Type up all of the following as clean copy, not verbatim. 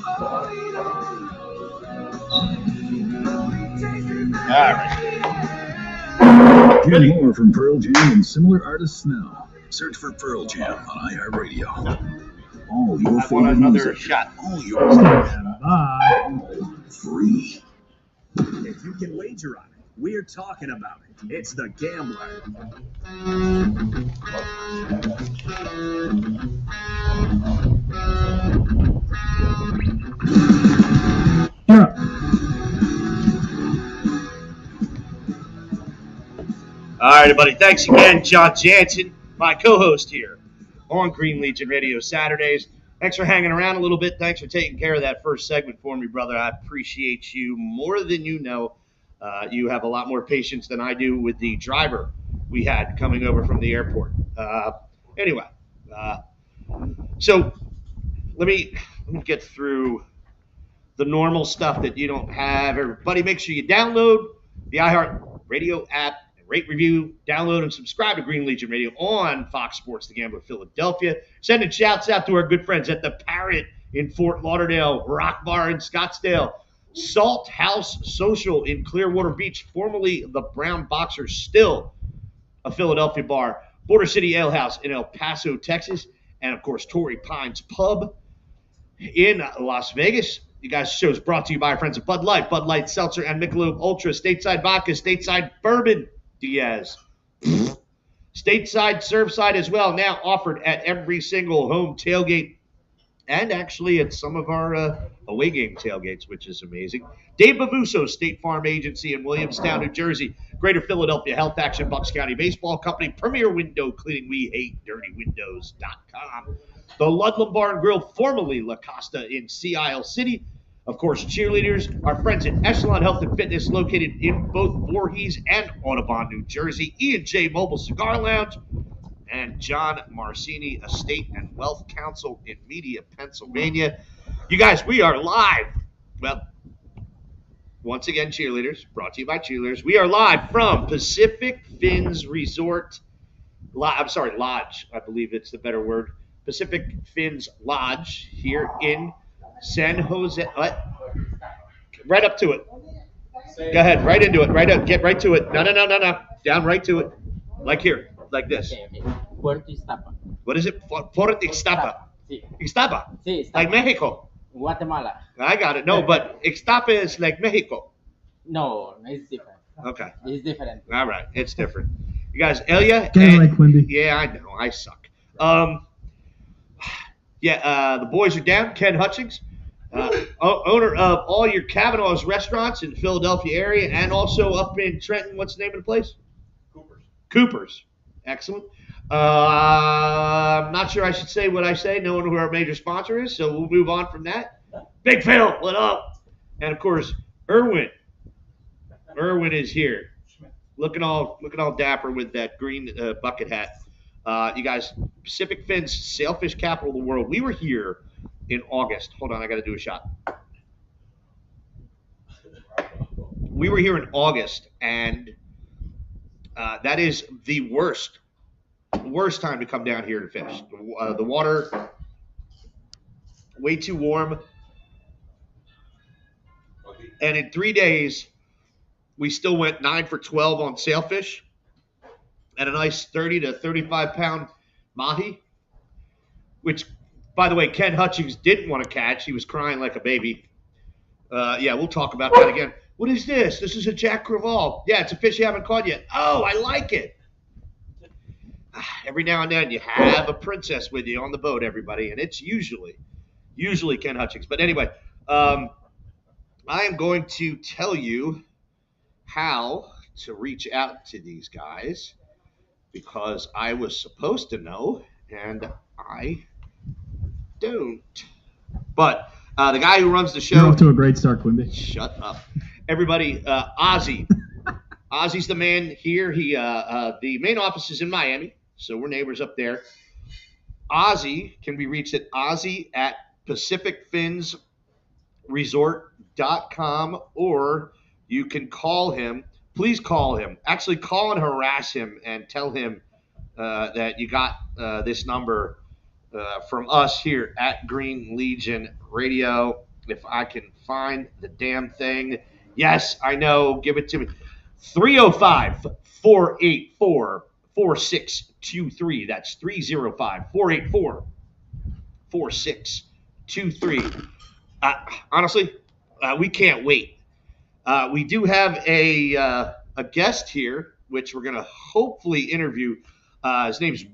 All right. Hear more from Pearl Jam and similar artists now. Search for Pearl Jam on iHeartRadio. All your I want favorite another music. shot. All your free. If you can wager on it, we're talking about it. It's The Gambler. All right, everybody. Thanks again, John Jansen, my co-host here on Green Legion Radio Saturdays. Thanks for hanging around a little bit. Thanks for taking care of that first segment for me, brother. I appreciate you more than you know. You have a lot more patience than I do with the driver we had coming over from the airport. Anyway, so let me get through the normal stuff that you don't have. Everybody, make sure you download the iHeartRadio app. Rate, review, download, and subscribe to Green Legion Radio on Fox Sports, The Gambler, Philadelphia. Sending shouts out to our good friends at the Parrot in Fort Lauderdale, Rock Bar in Scottsdale, Salt House Social in Clearwater Beach, formerly the Brown Boxer, still a Philadelphia bar, Border City Ale House in El Paso, Texas, and, of course, Torrey Pines Pub in Las Vegas. You guys' show is brought to you by our friends at Bud Light Seltzer, and Michelob Ultra, Stateside Vodka, Stateside Bourbon, Diaz. Stateside, Surfside as well, now offered at every single home tailgate and actually at some of our away game tailgates, which is amazing. Dave Bavuso, State Farm Agency in Williamstown, New Jersey. Greater Philadelphia Health Action, Bucks County Baseball Company. Premier Window Cleaning, we hate dirtywindows.com. The Ludlam Bar and Grill, formerly La Costa in Sea Isle City. Of course, cheerleaders, our friends at Echelon Health and Fitness, located in both Voorhees and Audubon, New Jersey. E&J Mobile Cigar Lounge, and John Marcini, Estate and Wealth Counsel in Media, Pennsylvania. You guys, we are live. Well, once again, cheerleaders, brought to you by cheerleaders. We are live from Pacific Fins Resort. Lodge, I believe it's the better word. Pacific Fins Lodge here in San Jose. What? Right up to it. Go ahead, right into it. Get right to it. No. Down right to it. Like here, like this. Okay. Puerto Ixtapa. What is it? Puerto Ixtapa. Sí. Ixtapa. Sí, Ixtapa. Like Mexico. Guatemala. I got it. No, but Ixtapa is like Mexico. No, it's different. Okay. It's different. All right. It's different. You guys, Elia? Like Quimby. Yeah, I know. I suck. The boys are down. Ken Hutchings, owner of all your Kavanaugh's restaurants in the Philadelphia area and also up in Trenton. What's the name of the place? Cooper's. Excellent. I'm not sure I should say what I say, knowing who our major sponsor is, so we'll move on from that. Big Phil, what up? And, of course, Irwin. Irwin is here. Looking all dapper with that green bucket hat. You guys, Pacific Fins, sailfish capital of the world. We were here in August. Hold on, I got to do a shot. We were here in August, and that is the worst time to come down here to fish. The water, way too warm. And in 3 days, we still went 9 for 12 on sailfish and a nice 30 to 35 pound mahi, which, by the way, Ken Hutchings didn't want to catch. He was crying like a baby. We'll talk about that again. What is this? This is a Jack Crevalle. Yeah, it's a fish you haven't caught yet. Oh, I like it. Every now and then you have a princess with you on the boat, everybody, and it's usually Ken Hutchings. But anyway, I am going to tell you how to reach out to these guys because I was supposed to know, and I don't. But the guy who runs the show... You're off to a great start, Quimby. Shut up. Everybody, Ozzy. Ozzy's the man here. The main office is in Miami, so we're neighbors up there. Ozzy can be reached at ozzy@pacificfinsresort.com, or you can call him. Please call him. Actually, call and harass him and tell him that you got this number from us here at Green Legion Radio. if I can find the damn thing. Yes, I know. Give it to me. 305-484-4623. That's 305-484-4623. Honestly, we can't wait. We do have a guest here, which we're going to hopefully interview. His name's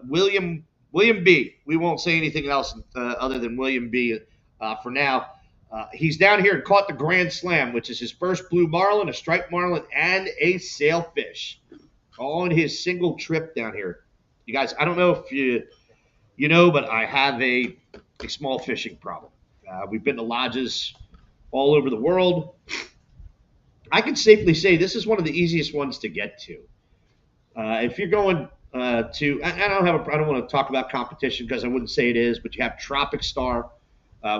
William B. We won't say anything else other than William B. For now. He's down here and caught the Grand Slam, which is his first blue marlin, a striped marlin, and a sailfish, all in his single trip down here. You guys, I don't know if you know, but I have a small fishing problem. We've been to lodges all over the world. I can safely say this is one of the easiest ones to get to. If you're going to, I don't want to talk about competition because I wouldn't say it is, but you have Tropic Star,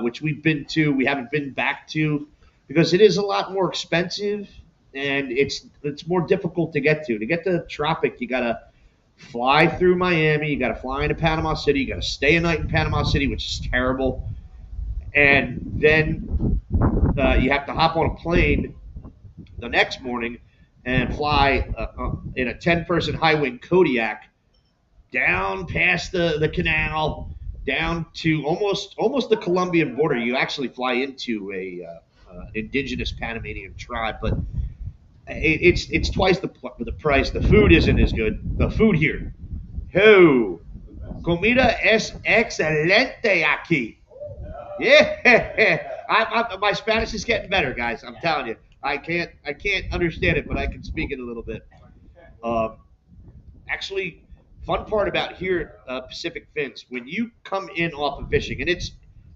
which we've been to. We haven't been back to because it is a lot more expensive and it's more difficult to get to. To get to Tropic, you gotta fly through Miami, you gotta fly into Panama City, you gotta stay a night in Panama City, which is terrible, and then you have to hop on a plane the next morning and fly in a 10-person high-wing Kodiak down past the canal, down to almost the Colombian border. You actually fly into a indigenous Panamanian tribe, but it's twice the price. The food isn't as good. The food here, comida es excelente aquí. Yeah, my Spanish is getting better, guys. I'm telling you. I can't understand it, but I can speak it a little bit. Actually, fun part about here at Pacific Fins, when you come in off of fishing, and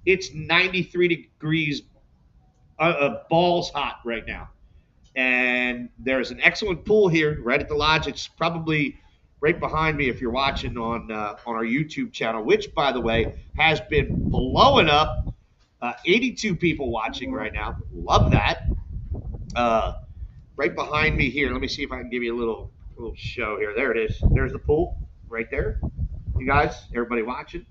it's 93 degrees, balls hot right now, and there's an excellent pool here right at the lodge. It's probably right behind me if you're watching on our YouTube channel, which, by the way, has been blowing up. 82 people watching right now. Love that. Right behind me here. Let me see if I can give you a little show here. There it is. There's the pool right there. You guys, everybody watching.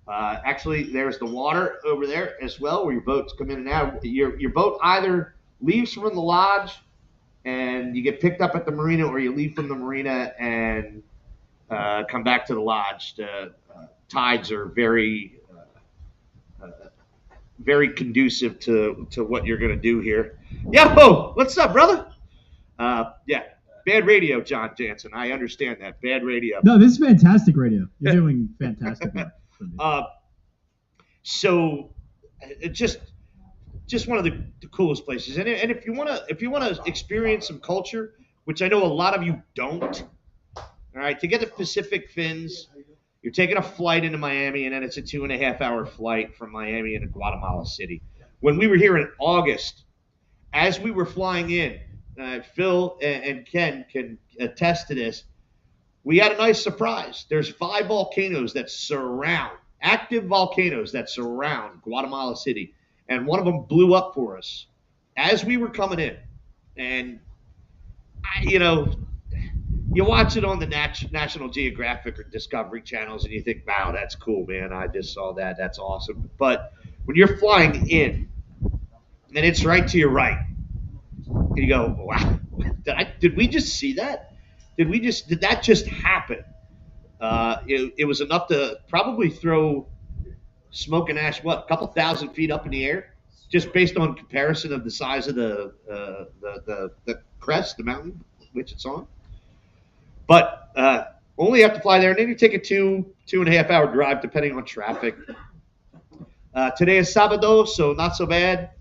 Actually, there's the water over there as well, where your boats come in and out. Your boat either leaves from the lodge and you get picked up at the marina, or you leave from the marina and come back to the lodge. The tides are very conducive to what you're going to do here. Yo, what's up, brother? Yeah, bad radio, John Jansen. I understand that. Bad radio. No, this is fantastic radio. You're doing fantastic work. So it's just one of the coolest places. And if you wanna experience some culture, which I know a lot of you don't, all right, to get the Pacific Fins, you're taking a flight into Miami, and then it's a 2.5-hour flight from Miami into Guatemala City. When we were here in August, as we were flying in, Phil and Ken can attest to this, we had a nice surprise. There's 5 active volcanoes that surround Guatemala City, and one of them blew up for us as we were coming in. And, you watch it on the National Geographic or Discovery channels, and you think, wow, that's cool, man. I just saw that. That's awesome. But when you're flying in, and it's right to your right, and you go, wow, did we just see that? Did that just happen? It was enough to probably throw smoke and ash, a couple thousand feet up in the air, just based on comparison of the size of the crest, the mountain which it's on. But only have to fly there, and then you take a 2.5-hour drive, depending on traffic. Today is Sábado, so not so bad.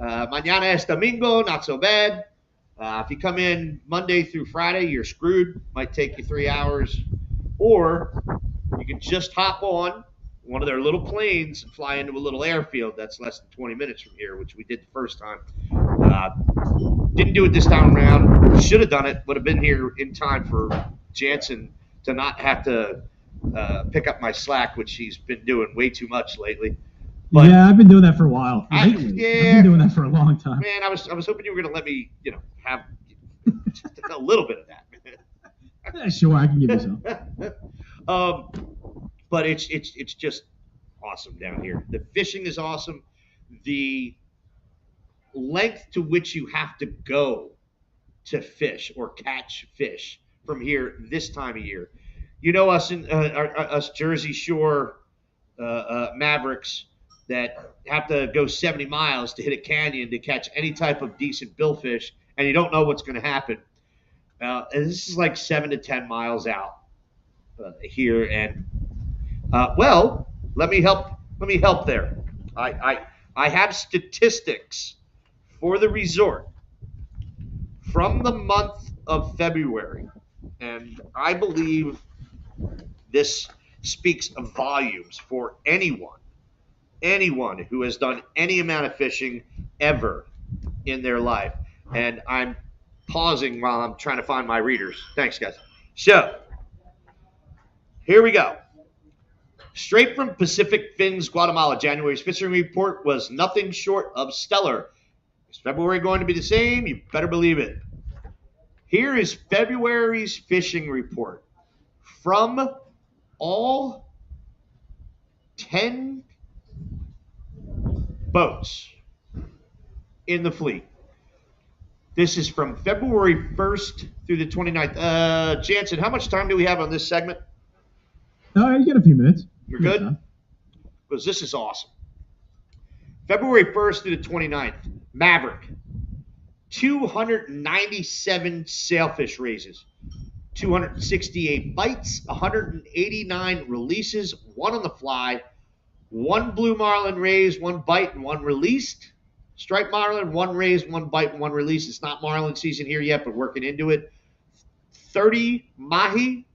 Mañana es Domingo, not so bad. If you come in Monday through Friday, you're screwed. Might take you 3 hours. Or you can just hop on one of their little planes and fly into a little airfield that's less than 20 minutes from here, which we did the first time. Didn't do it this time around. Should have done it. Would have been here in time for Jansen to not have to pick up my slack, which he's been doing way too much lately. But yeah, I've been doing that for a while. I've been doing that for a long time. Man, I was hoping you were going to let me, have just a little bit of that. Yeah, sure, I can give you some. But it's just awesome down here. The fishing is awesome. the length to which you have to go to fish or catch fish from here this time of year. You know us in us Jersey Shore Mavericks that have to go 70 miles to hit a canyon to catch any type of decent billfish, and you don't know what's going to happen. And this is like 7 to 10 miles out here, and well, let me help. Let me help there. I have statistics for the resort from the month of February, and I believe this speaks of volumes for anyone who has done any amount of fishing ever in their life. And I'm pausing while I'm trying to find my readers. Thanks, guys. So, here we go. Straight from Pacific Fins, Guatemala, January's fishing report was nothing short of stellar. Is February going to be the same? You better believe it. Here is February's fishing report from all 10 boats in the fleet. This is from February 1st through the 29th. Jansen, how much time do we have on this segment? You got a few minutes. You're good? Because this is awesome. February 1st through the 29th, Maverick, 297 sailfish raises, 268 bites, 189 releases, 1 on the fly, 1 blue marlin raised, 1 bite, and 1 released. Striped marlin, 1 raised, 1 bite, and 1 release. It's not marlin season here yet, but working into it. 30 mahi,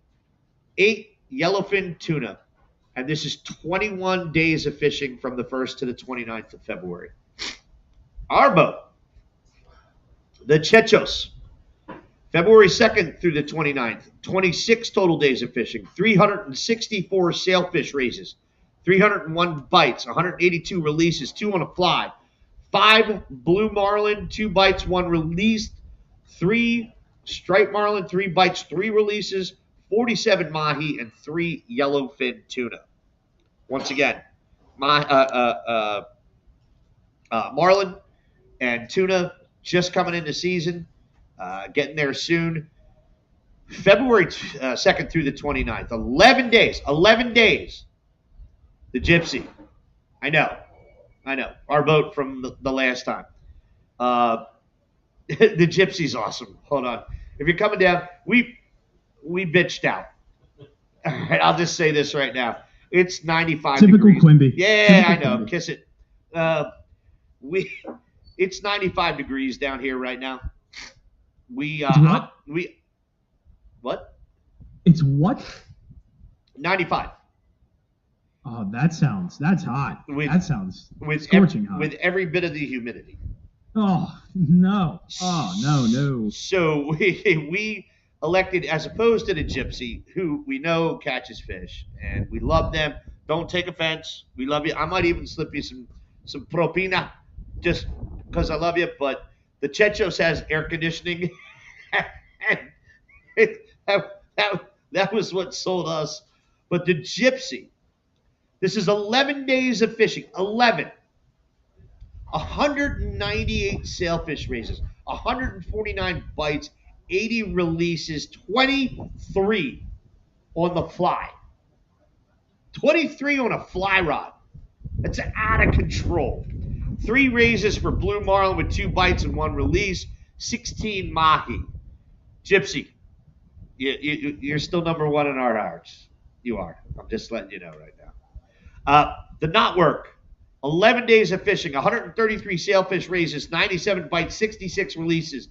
8 yellowfin tuna. And this is 21 days of fishing from the 1st to the 29th of February. Our boat, the Chechos, February 2nd through the 29th, 26 total days of fishing, 364 sailfish raises, 301 bites, 182 releases, 2 on a fly, 5 blue marlin, 2 bites, 1 released, 3 striped marlin, 3 bites, 3 releases, 47 mahi, and 3 yellowfin tuna. Once again, marlin and tuna just coming into season, getting there soon. February 2nd through the 29th, 11 days. The Gypsy. I know. Our boat from the last time. The Gypsy's awesome. Hold on. If you're coming down, we bitched out. All right, I'll just say this right now. It's 95 Typical degrees. Quimby. Yeah, Typical I know. Quimby. Kiss it. It's 95 degrees down here right now. What? It's what? 95. Oh, that's hot. That sounds scorching hot. With every bit of the humidity. Oh, no. Oh, no. So we elected, as opposed to the Gypsy, who we know catches fish, and we love them. Don't take offense. We love you. I might even slip you some propina just because I love you, but the Chechos has air conditioning, and that was what sold us. But the Gypsy, this is 11 days of fishing. 11. 198 sailfish raises, 149 bites, 80 releases, 23 on the fly. 23 on a fly rod. That's out of control. 3 raises for blue marlin with 2 bites and 1 release, 16 mahi. Gypsy, you're still number 1 in our hearts. You are. I'm just letting you know right now. The knot work. 11 days of fishing, 133 sailfish raises, 97 bites, 66 releases,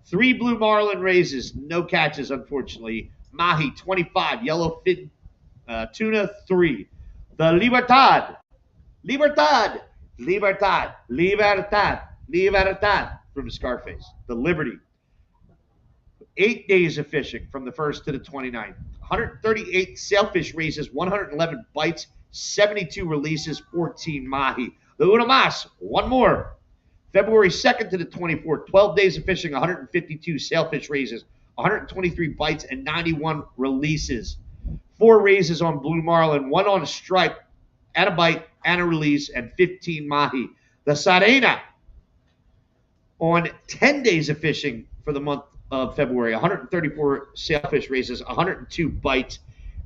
3 blue marlin raises, no catches, unfortunately. Mahi, 25, yellowfin tuna, 3. The Libertad from Scarface. The Liberty. 8 days of fishing from the 1st to the 29th. 138 sailfish raises, 111 bites, 72 releases, 14 mahi. The Una Mas, 1 more. February 2nd to the 24th, 12 days of fishing, 152 sailfish raises, 123 bites, and 91 releases. 4 raises on blue marlin, 1 on a stripe, and a bite, and a release, and 15 mahi. the Sarena. On 10 days of fishing for the month of February, 134 sailfish raises, 102 bites,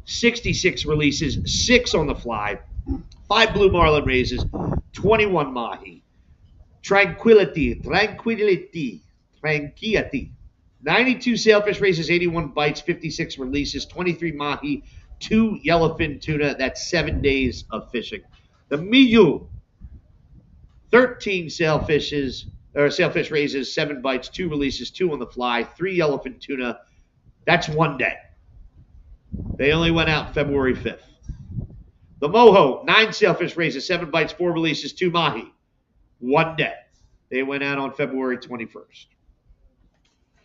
66 releases, 6 on the fly, 5 blue marlin raises, 21 mahi. Tranquility. 92 sailfish raises, 81 bites, 56 releases, 23 mahi, 2 yellowfin tuna. That's 7 days of fishing. The Miyu, 13 sailfish raises, 7 bites, 2 releases, 2 on the fly, 3 yellowfin tuna. That's 1 day. They only went out February 5th. The Moho, 9 sailfish raises, 7 bites, 4 releases, 2 mahi. 1 day. They went out on February 21st.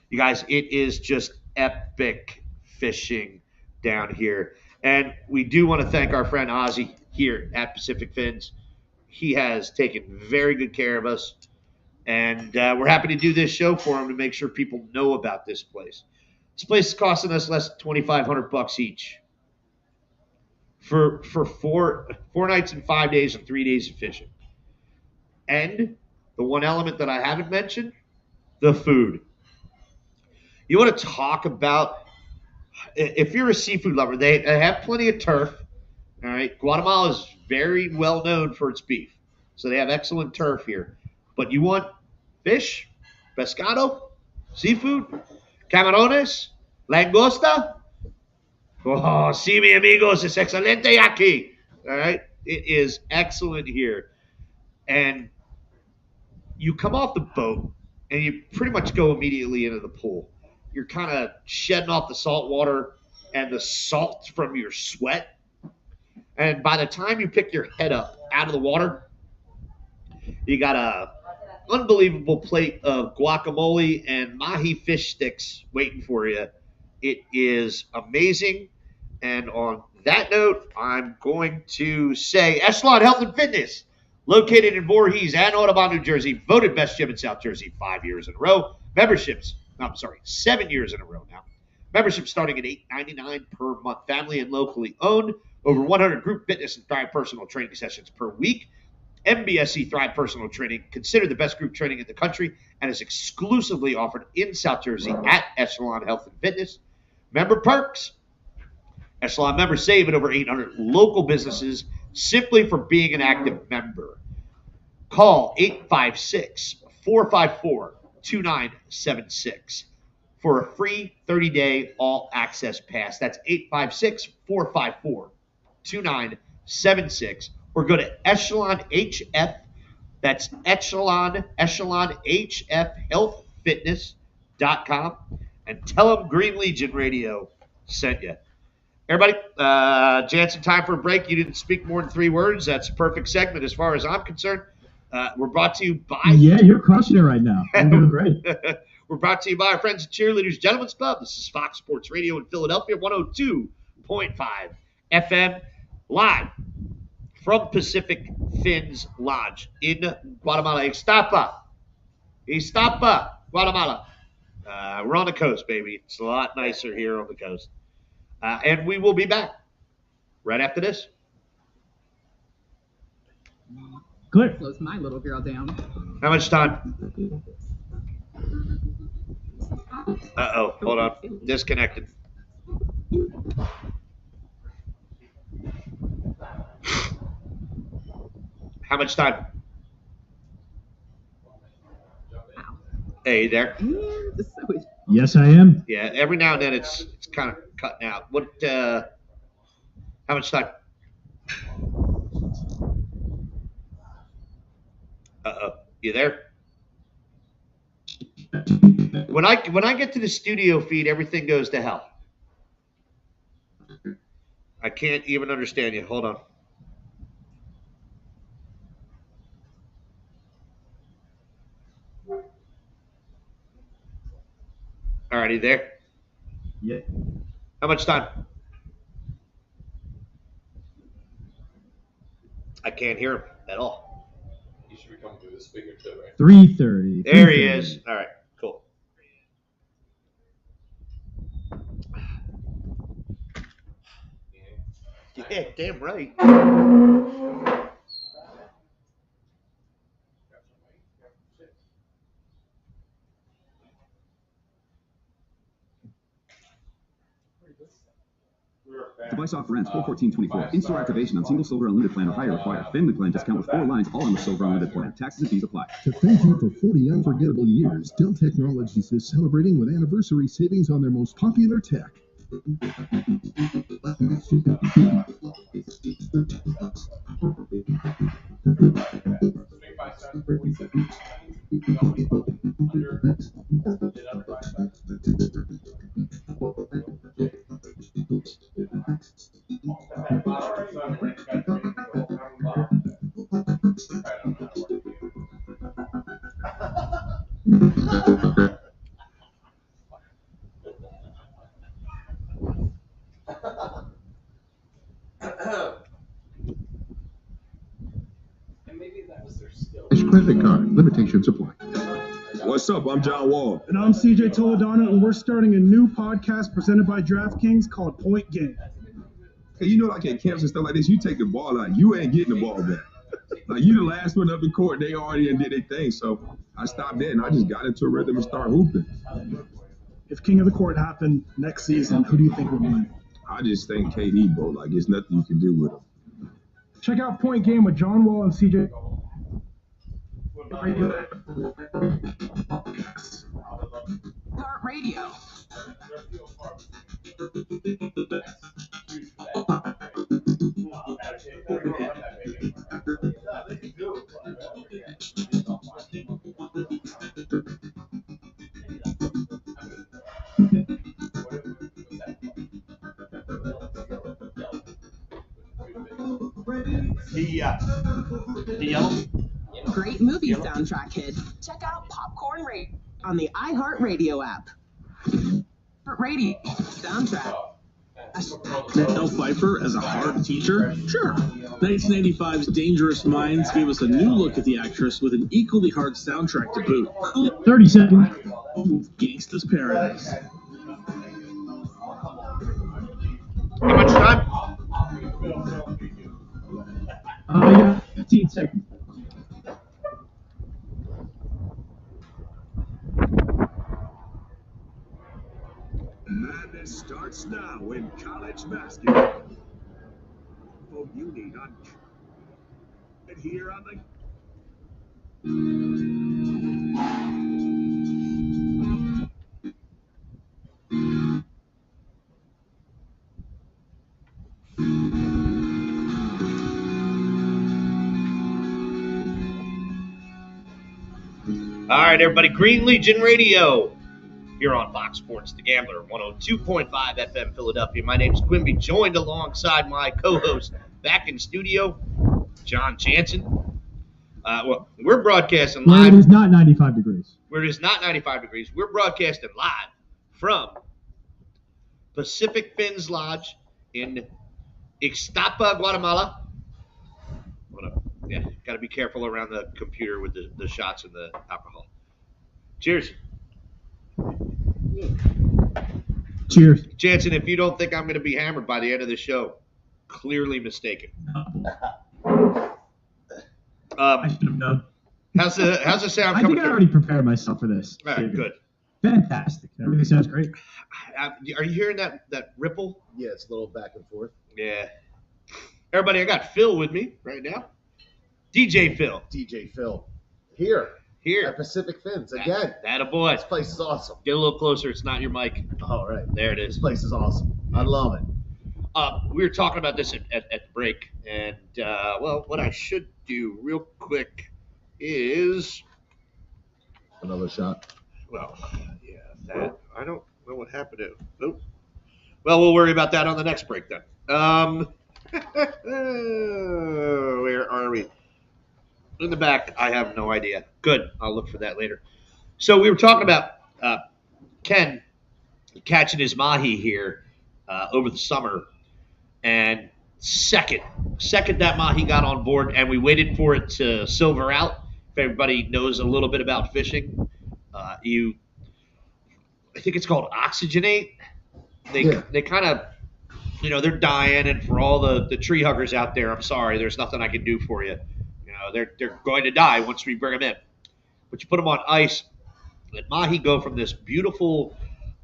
You guys, it is just epic fishing down here. And we do want to thank our friend Ozzy here at Pacific Fins. He has taken very good care of us. And we're happy to do this show for him to make sure people know about this place. This place is costing us less than $2,500 each for 4 nights and 5 days and 3 days of fishing. And the one element that I haven't mentioned, the food. You want to talk about, if you're a seafood lover, they have plenty of turf. All right. Guatemala is very well known for its beef. So they have excellent turf here. But you want fish, pescado, seafood, camarones, langosta? Oh, sí, mi amigos, es excelente aquí. All right. It is excellent here. And you come off the boat and you pretty much go immediately into the pool. You're kind of shedding off the salt water and the salt from your sweat. And by the time you pick your head up out of the water, you got a unbelievable plate of guacamole and mahi fish sticks waiting for you. It is amazing. And on that note, I'm going to say Echelon Health and Fitness, located in Voorhees and Audubon, New Jersey, voted best gym in South Jersey 5 years in a row. 7 years in a row now. Membership starting at $8.99 per month. Family and locally owned. Over 100 group fitness and Thrive personal training sessions per week. MBSC Thrive Personal Training, considered the best group training in the country, and is exclusively offered in South Jersey at Echelon Health and Fitness. Member perks. Echelon members save at over 800 local businesses simply for being an active member. Call 856-454-2976 for a free 30-day all-access pass. That's 856-454-2976. Or go to Echelon HF. That's Echelon HF HealthFitness.com and tell them Green Legion Radio sent you. Everybody, Jansen, time for a break. You didn't speak more than 3 words. That's a perfect segment as far as I'm concerned. We're brought to you by... Yeah, you're crushing it right now. I'm doing great. We're brought to you by our friends at Cheerleaders Gentlemen's Club. This is Fox Sports Radio in Philadelphia, 102.5 FM, live from Pacific Fins Lodge in Guatemala. Ixtapa, Guatemala. We're on the coast, baby. It's a lot nicer here on the coast. And we will be back right after this. Clear. Slows my little girl down. How much time? Uh-oh. Hold on. Disconnected. How much time? Wow. Hey, you there? Yes, I am. Yeah, every now and then it's kind of cutting out. What? How much time? Uh-oh. You there? When I get to the studio feed, everything goes to hell. I can't even understand you. Hold on. All right, you there? Yeah. How much time? I can't hear him at all. You should be coming through the speaker too, right? 3:30. There he is. All right, cool. Yeah, damn right. Device off rents 414.24. In-store activation on single silver unlimited plan or higher required. Family plan discount with 4 lines, all on the silver unlimited plan. Taxes and fees apply. To thank you for 40 unforgettable years, Dell Technologies is celebrating with anniversary savings on their most popular tech. Credit card. Limitations apply. What's up? I'm John Wall. And I'm CJ Toledano, and we're starting a new podcast presented by DraftKings called Point Game. Hey, you know, like in camps and stuff like this, you take the ball out, you ain't getting the ball back. Like, you the last one up the court, they already did their thing. So I stopped there, and I just got into a rhythm and started hooping. If King of the Court happened next season, who do you think would win? I just think KD, bro. Like, there's nothing you can do with him. Check out Point Game with John Wall and CJ. Heart Radio. The yellow. Great movie soundtrack hit. Check out Popcorn Radio on the iHeartRadio app. Radio soundtrack. Mel Pfeiffer as a hard teacher? Sure. 1985's Dangerous Minds gave us a new look at the actress with an equally hard soundtrack to boot. 30 seconds. Gangsta's Paradise. How much time? Yeah, 15 seconds. Madness starts now in college basketball. Oh, you need on here on the. All right, everybody. Green Legion Radio here on Fox Sports The Gambler, 102.5 FM Philadelphia. My name's Quimby, joined alongside my co-host back in studio, John Jansen. Well, we're broadcasting live. Where it is not 95 degrees. Where it is not 95 degrees. We're broadcasting live from Pacific Fins Lodge in Ixtapa, Guatemala. Yeah, got to be careful around the computer with the shots and the alcohol. Cheers. Cheers. Jansen, if you don't think I'm going to be hammered by the end of the show, clearly mistaken. I should have known. How's the sound I coming think I through? already prepared myself for this. All right, good. Fantastic. Everything sounds great. Are you hearing that ripple? Yeah, it's a little back and forth. Yeah. Everybody, I got Phil with me right now. DJ Phil. DJ Phil. Here. At Pacific Fins. Again. That a boy. This place is awesome. Get a little closer. It's not your mic. All right. There it is. This place is awesome. I love it. We were talking about this at the break. And, well, what I should do real quick is... Another shot. Well, yeah, that. I don't know what happened to... Oh. Well, we'll worry about that on the next break then. Where are we? In the back, I have no idea. Good. I'll look for that later. So we were talking about Ken catching his mahi here over the summer. And second that mahi got on board, and we waited for it to silver out. If everybody knows a little bit about fishing, I think it's called oxygenate. They kind of, they're dying, and for all the tree huggers out there, I'm sorry, there's nothing I can do for you. They're going to die once we bring them in. But you put them on ice, and mahi go from this beautiful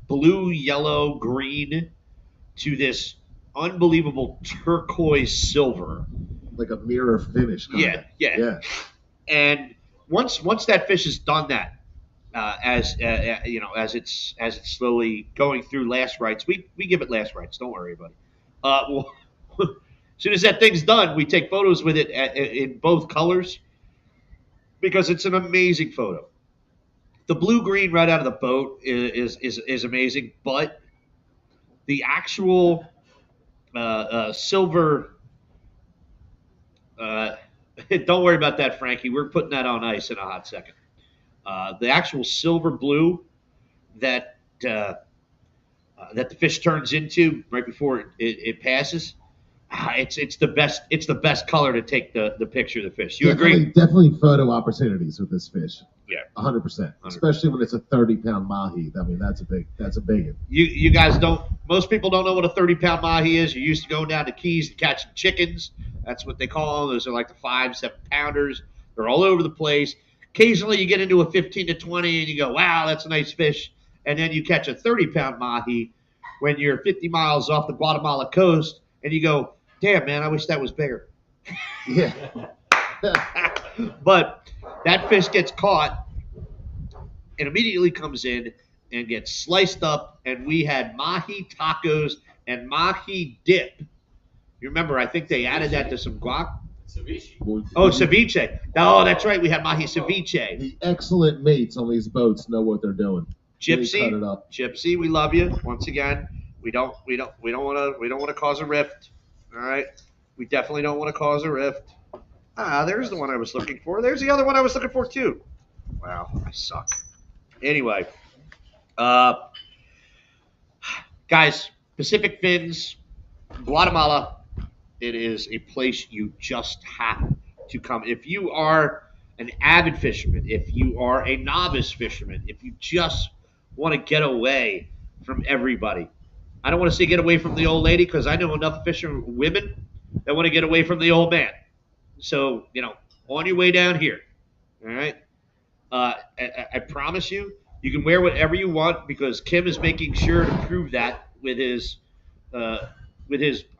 blue, yellow, green to this unbelievable turquoise silver. Like a mirror finish. Yeah. And once that fish has done that, as it's slowly going through last rites, we give it last rites. Don't worry about it. As soon as that thing's done, we take photos with it in both colors because it's an amazing photo. The blue-green right out of the boat is amazing, but the actual silver. Don't worry about that, Frankie. We're putting that on ice in a hot second. The actual silver blue that the fish turns into right before it passes. It's the best. It's the best color to take the picture of the fish. You agree? Definitely photo opportunities with this fish. Yeah, 100%. Especially when it's a 30-pound mahi. I mean, that's a big one. You guys don't. Most people don't know what a 30-pound mahi is. You're used to going down to Keys and catching chickens. That's what they call them. Those are like the 5-7 pounders. They're all over the place. Occasionally, you get into a 15 to 20, and you go, "Wow, that's a nice fish." And then you catch a 30-pound mahi when you're 50 miles off the Guatemala coast, and you go, "Damn, man, I wish that was bigger." Yeah. But that fish gets caught and immediately comes in and gets sliced up, and we had mahi tacos and mahi dip. You remember, I think they added that to some guac. Ceviche. Oh, ceviche. Oh, that's right. We had mahi ceviche. The excellent mates on these boats know what they're doing. Gypsy, we love you. Once again, we don't want to cause a rift. All right, we definitely don't want to cause a rift. There's the one I was looking for. There's the other one I was looking for too. Wow, I suck. Anyway, guys, Pacific Fins, Guatemala. It is a place you just have to come. If you are an avid fisherman, if you are a novice fisherman, if you just want to get away from everybody. I don't want to say get away from the old lady because I know enough fishermen women that want to get away from the old man. So, on your way down here, all right, I promise you, you can wear whatever you want because Kim is making sure to prove that with his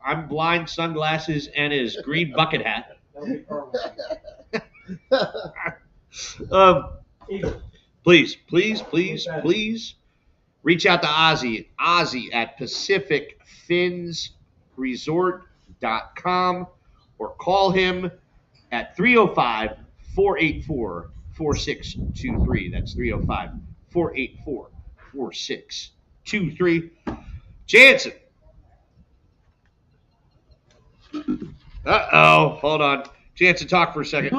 I'm blind sunglasses and his green bucket hat. Please reach out to Ozzy at PacificFinsResort.com or call him at 305-484-4623. That's 305-484-4623. Jansen. Hold on. Jansen, talk for a second.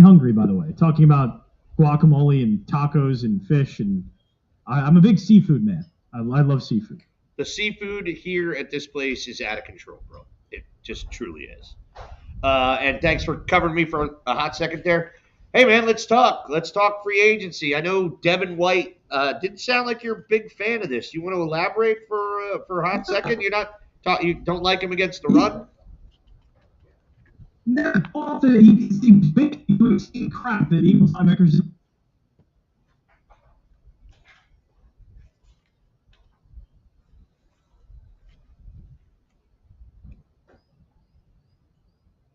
Hungry, by the way. Talking about guacamole and tacos and fish, and I'm a big seafood man. I love seafood. The seafood here at this place is out of control, bro. It just truly is. And thanks for covering me for a hot second there. Hey, man, let's talk. Let's talk free agency. I know Devin White didn't sound like you're a big fan of this. You want to elaborate for a hot second? You don't like him against the run? No, he's doing crap that Eagles linebackers.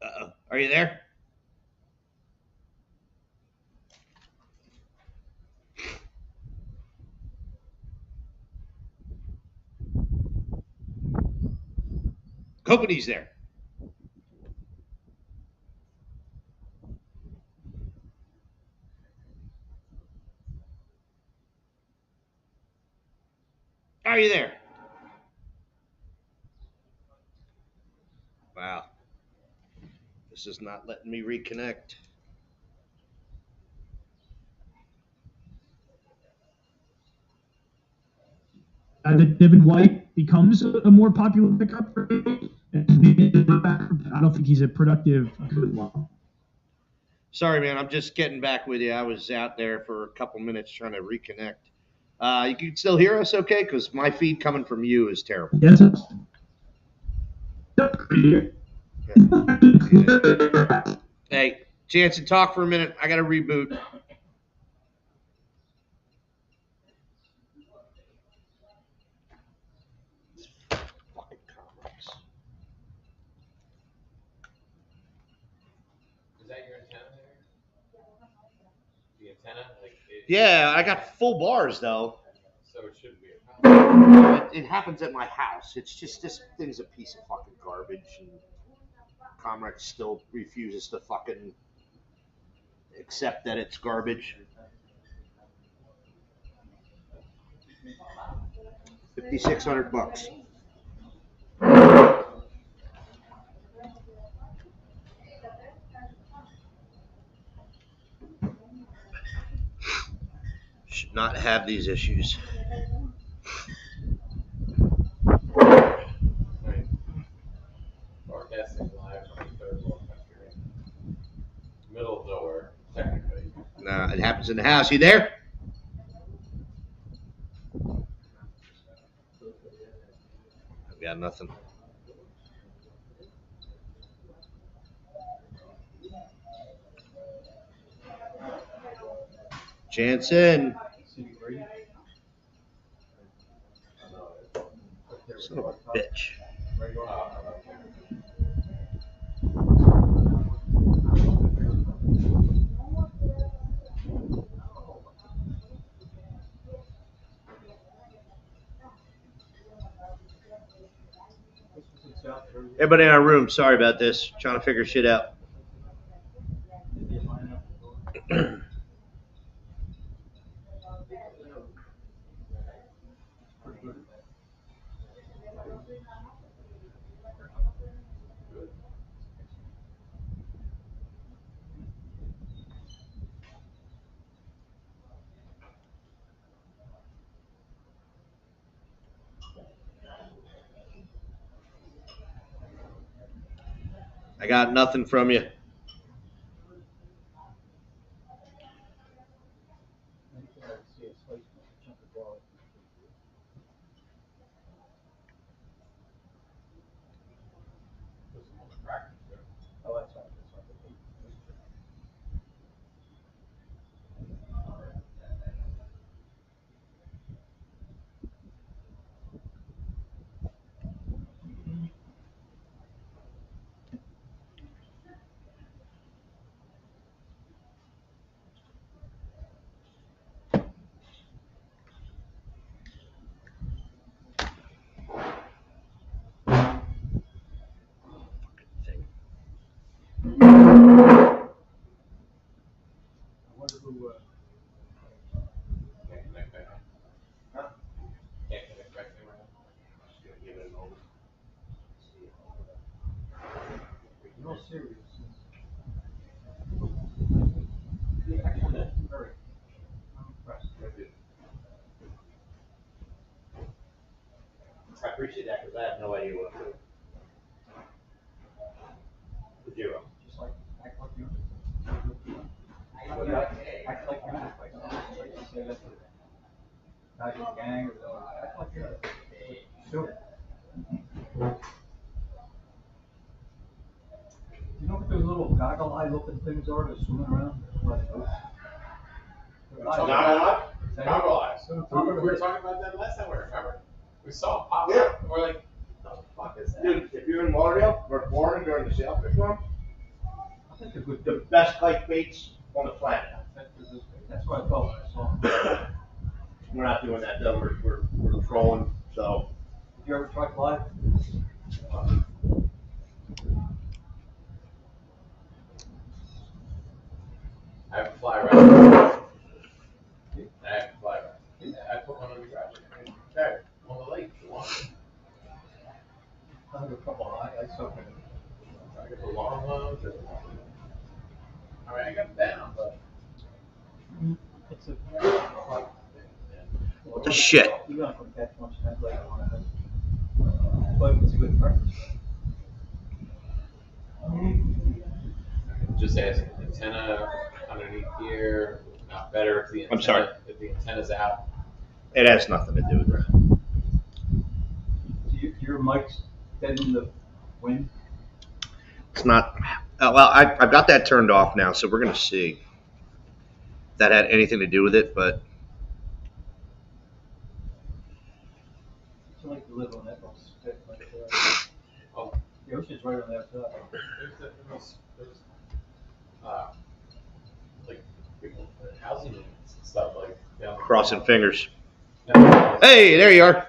Uh-oh. Are you there? Hoping he's there. Are you there? Wow. This is not letting me reconnect. That Devin White becomes a more popular pickup. I don't think he's a productive good one. Sorry, man. I'm just getting back with you. I was out there for a couple minutes trying to reconnect. You can still hear us okay? Because my feed coming from you is terrible. Yes. Hey, Jansen, talk for a minute. I got to reboot. antenna? Yeah, I got full bars though. So it shouldn't be a problem. It happens at my house. It's just this thing's a piece of fucking garbage, and Comrex still refuses to fucking accept that it's garbage. $5,600. Should not have these issues. Broadcasting live from the third world country. Middle of nowhere, technically. Nah, it happens in the house. You there? I've got nothing. Jansen. Son of a bitch. Everybody in our room, sorry about this. Trying to figure shit out. I got nothing from you. I appreciate that because I have no idea what to do. Zero. Just like act like you. Act like you're not in a gang or act like you're. Sure. You know what those little goggle eye looking things are that's swimming around? Goggle eyes. We were talking about that last time, remember? We saw it pop up, and we're like, what the fuck is that? Dude, if you're in Lauderdale or Florida during the SAILFISH run, the best kite baits on the planet. That's what I thought. So. We're not doing that though. We're trolling. So. Did you ever try fly? I have a fly rod. I have a fly rod. I put one on the garage. There, on the lake. You want it? I have a couple of I soak in it. I got the long ones. All right, I got them down, but. It's a. What the shit? You're not going to catch much that later on. But it's a good practice. Just asking, antenna underneath here, not better if the antenna, I'm sorry. If the antenna's out. It has nothing to do with that. Your mic's dead in the wind? It's not. Well, I've got that turned off now, so we're going to see if that had anything to do with it, but. It's like you live on that one. Oh. The ocean's right on that side. There's like people, housing crossing fingers. Hey, there you are.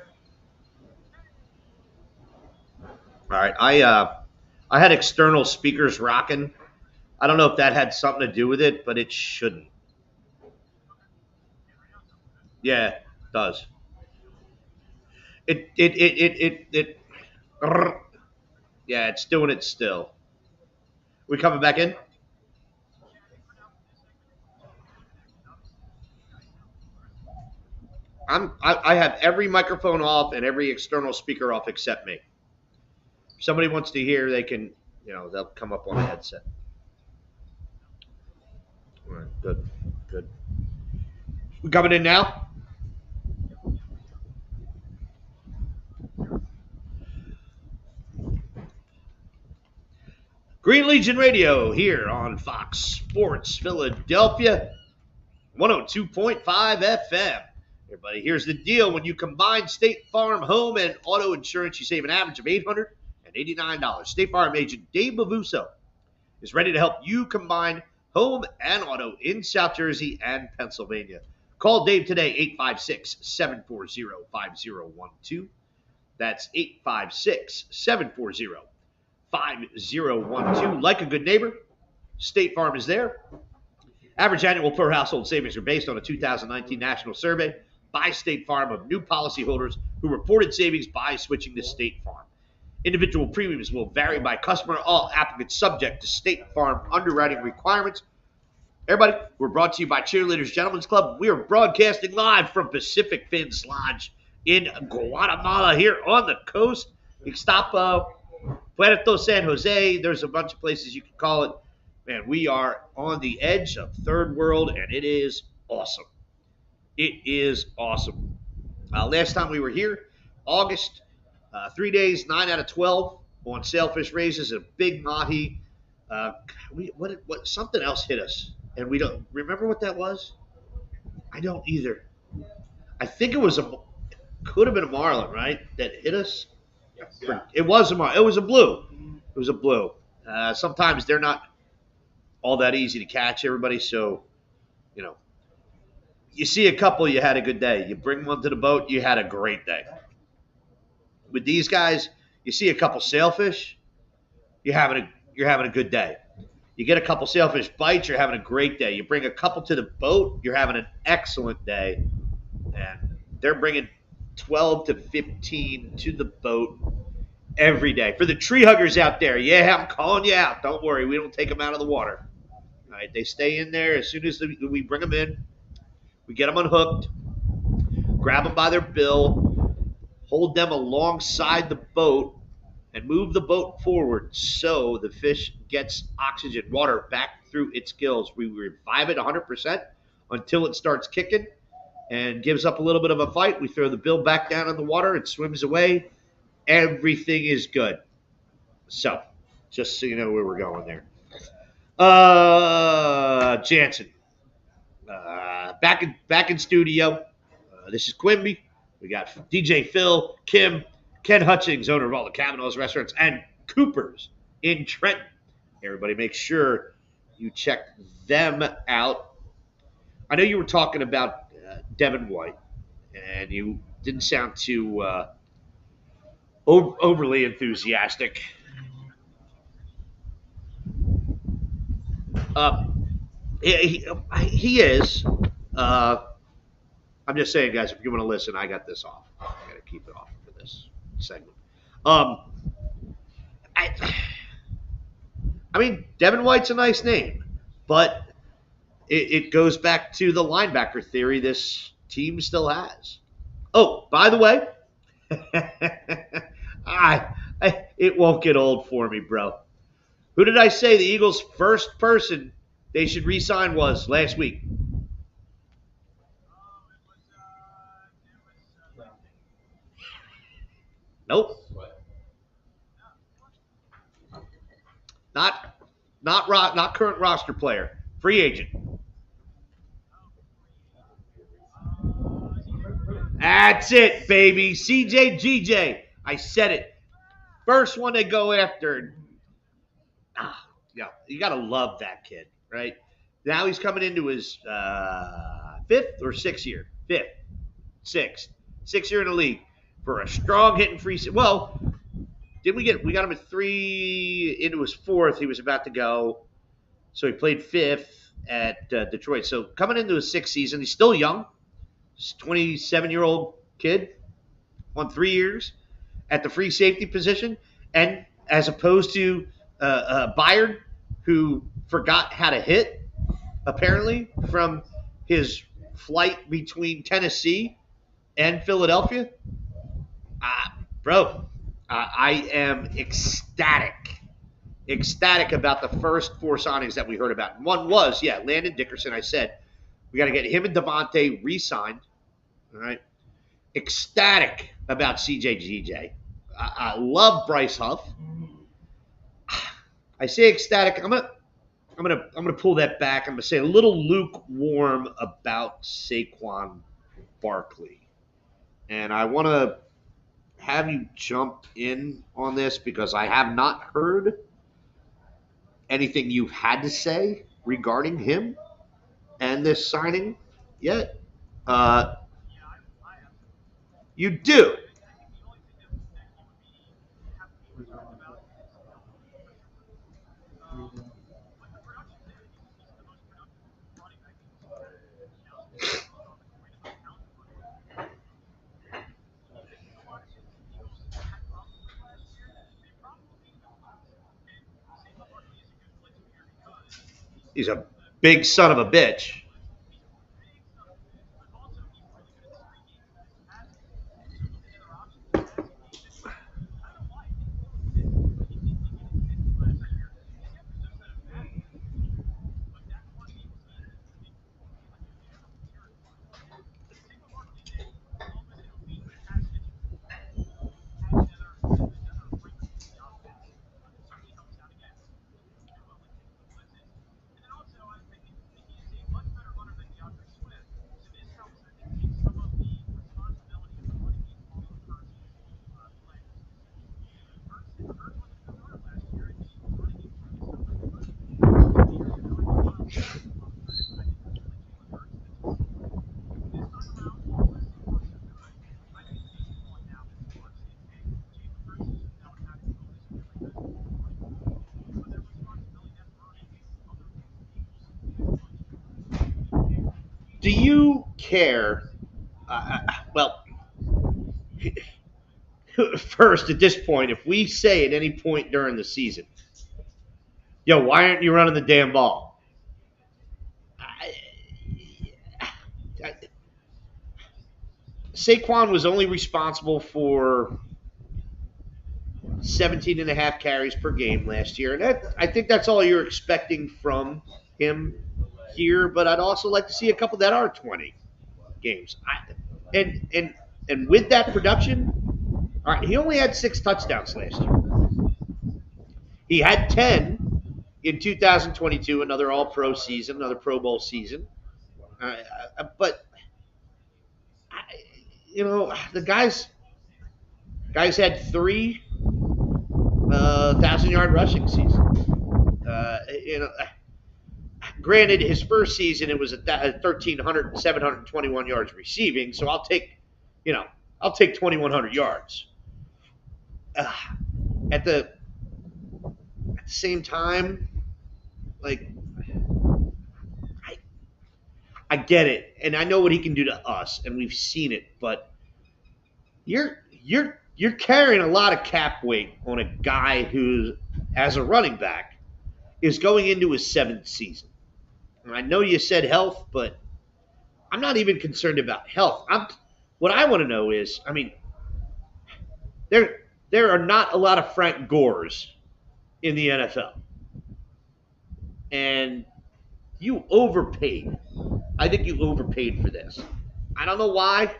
All right, I had external speakers rocking. I don't know if that had something to do with it, but it shouldn't. Yeah, it does. It. Yeah, it's doing it still. We coming back in? I have every microphone off and every external speaker off except me. If somebody wants to hear, they can, they'll come up on a headset. All right, good. We coming in now? Green Legion Radio here on Fox Sports Philadelphia, 102.5 FM. Everybody, here's the deal. When you combine State Farm home and auto insurance, you save an average of $889. State Farm agent Dave Bavuso is ready to help you combine home and auto in South Jersey and Pennsylvania. Call Dave today, 856-740-5012. That's 856-740-5012. Like a good neighbor, State Farm is there. Average annual per household savings are based on a 2019 national survey by State Farm of new policyholders who reported savings by switching to State Farm. Individual premiums will vary by customer. All applicants subject to State Farm underwriting requirements. Everybody, we're brought to you by Cheerleaders Gentlemen's Club. We are broadcasting live from Pacific Fins Lodge in Guatemala here on the coast. You can stop Puerto San Jose. There's a bunch of places you can call it. Man, we are on the edge of third world, and it is awesome. It is awesome. Last time we were here, August, 3 days, 9 out of 12 on SAILFISH raises, a big mahi. What something else hit us, and we don't remember what that was. I don't either. I think it could have been a marlin, right? That hit us. Yeah. It was a marlin. It was a blue. It was a blue. Sometimes they're not all that easy to catch, everybody. So, you see a couple, you had a good day. You bring one to the boat, you had a great day. With these guys, you see a couple sailfish, you're having a good day. You get a couple sailfish bites, you're having a great day. You bring a couple to the boat, you're having an excellent day. And they're bringing 12 to 15 to the boat every day. For the tree huggers out there, yeah, I'm calling you out. Don't worry, we don't take them out of the water. All right, they stay in there. As soon as we bring them in, we get them unhooked, grab them by their bill, hold them alongside the boat, and move the boat forward so the fish gets oxygen, water back through its gills. We revive it 100% until it starts kicking and gives up a little bit of a fight. We throw the bill back down in the water. It swims away. Everything is good. So, just so you know where we're going there. Jansen. Back in studio. This is Quimby. We got DJ Phil, Kim, Ken Hutchings, owner of all the Kavanaugh's restaurants, and Cooper's in Trenton. Everybody make sure you check them out. I know you were talking about Devin White, and you didn't sound too overly enthusiastic. He is. I'm just saying, guys, if you want to listen, I got this off. I got to keep it off for this segment. I mean, Devin White's a nice name, but it goes back to the linebacker theory this team still has. Oh, by the way, it won't get old for me, bro. Who did I say the Eagles' first person they should re-sign was last week? Nope. Not current roster player. Free agent. That's it, baby. CJ GJ. I said it. First one they go after. Yeah, you got to love that kid, right? Now he's coming into his fifth or sixth year. fifth, sixth year in the league for a strong hitting free. Well, we got him at 3 into his 4th. He was about to go, so he played 5th at Detroit. So coming into his 6th season, he's still young. He's a 27-year-old kid on 3 years at the free safety position, and as opposed to Byard, who forgot how to hit, apparently, from his flight between Tennessee and Philadelphia. Bro, I am ecstatic about the first 4 signings that we heard about. And one was, Landon Dickerson. I said, we got to get him and Devontae re-signed. All right. Ecstatic about CJGJ. I love Bryce Huff. I say ecstatic. I'm gonna pull that back. I'm gonna say a little lukewarm about Saquon Barkley, and I want to have you jump in on this because I have not heard anything you've had to say regarding him and this signing yet. You do. He's a big son of a bitch. Do you care? Well, first, at this point, if we say at any point during the season, yo, why aren't you running the damn ball? Saquon was only responsible for 17 and a half carries per game last year. And I think that's all you're expecting from him here. But I'd also like to see a couple that are 20 games. And with that production, all right, he only had 6 touchdowns last year. He had 10 in 2022, another All-Pro season, another Pro Bowl season. But the guys had 3 1,000-yard rushing seasons. Granted, his first season it was at 1,300 and 721 yards receiving. So I'll take 2,100 yards. At the same time, like I get it, and I know what he can do to us, and we've seen it. But you're carrying a lot of cap weight on a guy who, as a running back, is going into his 7th season. And I know you said health, but I'm not even concerned about health. What I want to know is, there are not a lot of Frank Gores in the NFL. And you overpaid. I think you overpaid for this. I don't know why.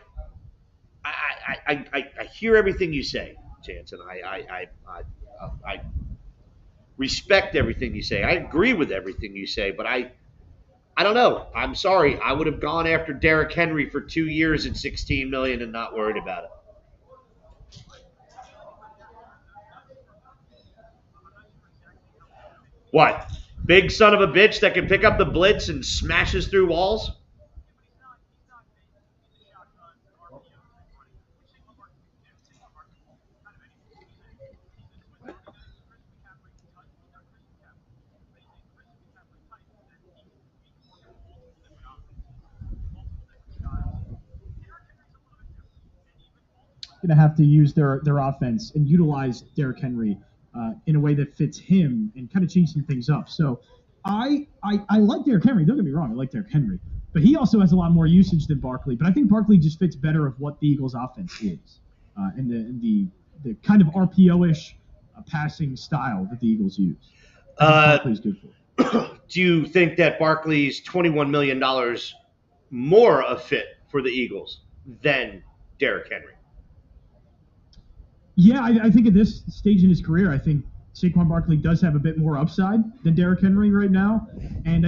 I hear everything you say, Jansen. I respect everything you say. I agree with everything you say, but I don't know. I'm sorry. I would have gone after Derrick Henry for 2 years at $16 million and not worried about it. What? Big son of a bitch that can pick up the blitz and smashes through walls? going to have to use their offense and utilize Derrick Henry in a way that fits him and kind of change some things up. So I like Derrick Henry. Don't get me wrong, I like Derrick Henry. But he also has a lot more usage than Barkley. But I think Barkley just fits better of what the Eagles' offense is and the kind of RPO-ish passing style that the Eagles use. Barkley's good for. Do you think that Barkley's $21 million more a fit for the Eagles than Derrick Henry? Yeah, I think at this stage in his career, I think Saquon Barkley does have a bit more upside than Derrick Henry right now, and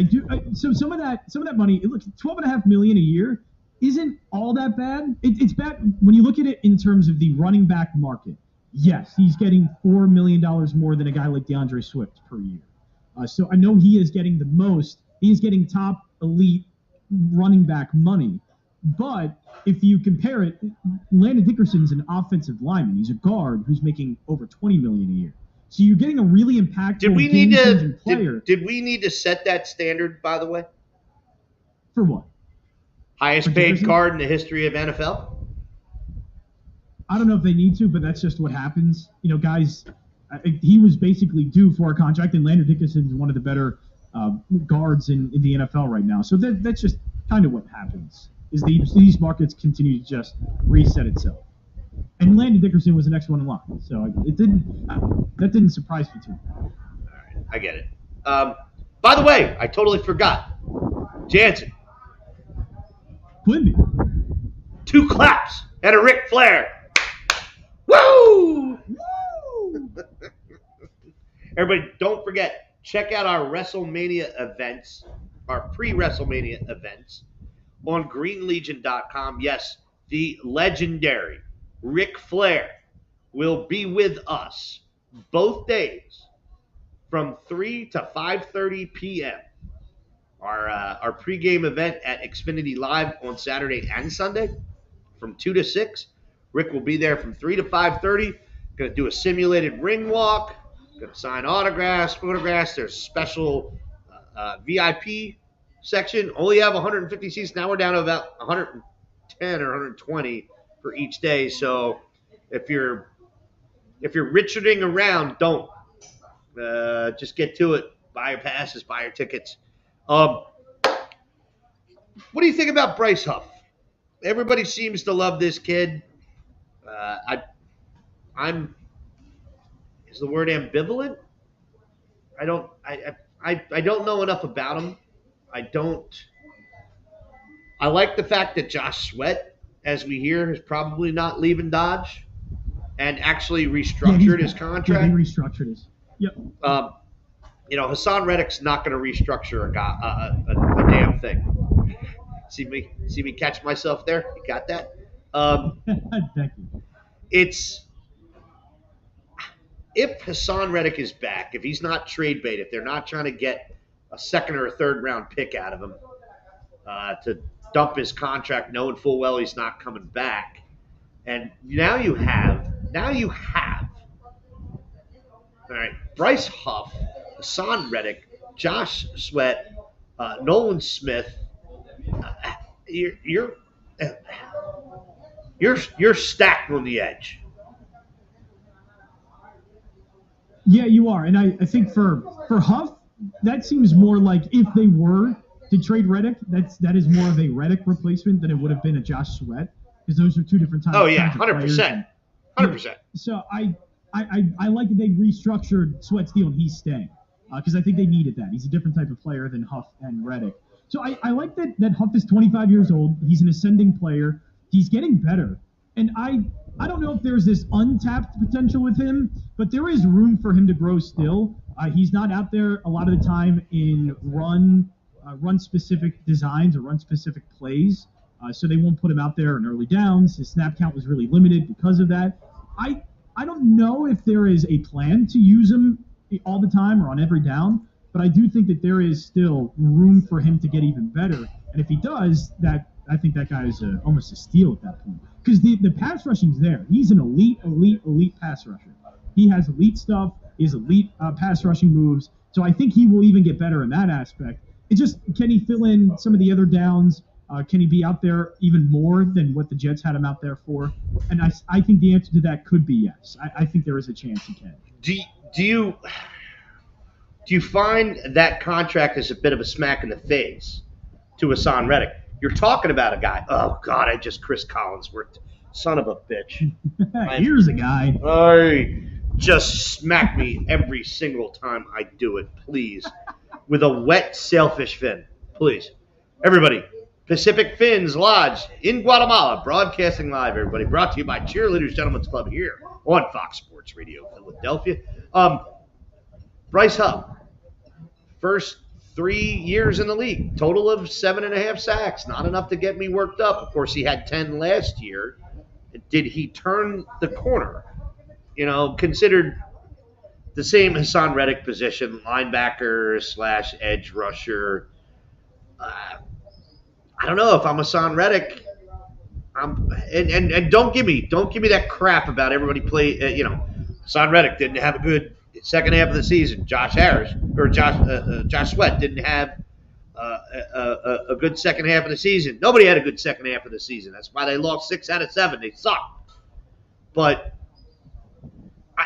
so some of that money. Look, $12.5 million a year isn't all that bad. It's bad when you look at it in terms of the running back market. Yes, he's getting $4 million more than a guy like DeAndre Swift per year. So I know he is getting the most. He is getting top elite running back money. But if you compare it, Landon Dickerson's an offensive lineman. He's a guard who's making over $20 million a year. So you're getting a really impactful game-changing player. Did we need to set that standard, by the way? For what? Highest paid guard in the history of NFL? I don't know if they need to, but that's just what happens. You know, guys, he was basically due for a contract, and Landon Dickerson is one of the better guards in the NFL right now. So that's just kind of what happens, is these markets continue to just reset itself. And Landon Dickerson was the next one in line, so that didn't surprise me too much. All right, I get it. By the way, I totally forgot. Jansen. Quimby. 2 claps and a Ric Flair. Woo! Woo! Everybody, don't forget, check out our WrestleMania events, our pre-WrestleMania events on greenlegion.com. Yes, the legendary Ric Flair will be with us both days from 3 to 5:30 p.m. Our pregame event at Xfinity Live on Saturday and Sunday from 2 to 6. Rick will be there from 3 to 5:30. Going to do a simulated ring walk. Going to sign autographs, photographs. There's a special VIP section. Only have 150 seats. Now we're down to about 110 or 120 for each day. So if you're Richarding around, don't. Just get to it. Buy your passes, buy your tickets. What do you think about Bryce Huff? Everybody seems to love this kid. Is the word ambivalent? I don't know enough about him. I like the fact that Josh Sweat, as we hear, is probably not leaving Dodge and actually restructured his contract. Yeah, he restructured his. Yep. Hassan Reddick's not going to restructure a damn thing. See me catch myself there? You got that? Thank you. If Hassan Reddick is back, if he's not trade bait, if they're not trying to get a second or a third round pick out of him to dump his contract, knowing full well he's not coming back, and now you have, all right, Bryce Huff, Hassan Reddick, Josh Sweat, Nolan Smith. You're stacked on the edge. Yeah, you are, and I think for Huff, that seems more like if they were to trade Reddick, that is more of a Reddick replacement than it would have been a Josh Sweat, because those are two different types. Oh yeah, 100%. 100%. So I like that they restructured Sweat's deal and he's staying, because I think they needed that. He's a different type of player than Huff and Reddick. So I like that Huff is 25 years old. He's an ascending player. He's getting better, and I don't know if there's this untapped potential with him, but there is room for him to grow still. He's not out there a lot of the time in run-specific designs or run-specific plays, so they won't put him out there in early downs. His snap count was really limited because of that. I don't know if there is a plan to use him all the time or on every down, but I do think that there is still room for him to get even better. And if he does, I think that guy is almost a steal at that point. Because the pass rushing's there. He's an elite pass rusher. He has elite stuff. He has elite pass rushing moves. So I think he will even get better in that aspect. It's just, can he fill in some of the other downs Can he be out there even more than what the Jets had him out there for? And I think the answer to that could be yes. I think there is a chance he can. Do you find that contract is a bit of a smack in the face to Hassan Reddick? You're talking about a guy. Oh God, Chris Collinsworth, son of a bitch. Here's a guy. Just smack me every single time I do it, please, with a wet sailfish fin, please. Everybody, Pacific Fins Lodge in Guatemala, broadcasting live, everybody. Brought to you by Cheerleaders Gentlemen's Club here on Fox Sports Radio Philadelphia. Bryce Huff, first 3 years in the league, total of 7.5 sacks. Not enough to get me worked up. Of course, he had 10 last year. Did he turn the corner? Considered the same Hassan Reddick position, linebacker / edge rusher. I don't know if I'm Hassan Reddick. And don't give me that crap about everybody play. Hassan Reddick didn't have a good second half of the season. Josh Sweat didn't have a good second half of the season. Nobody had a good second half of the season. That's why they lost 6 out of 7. They suck. But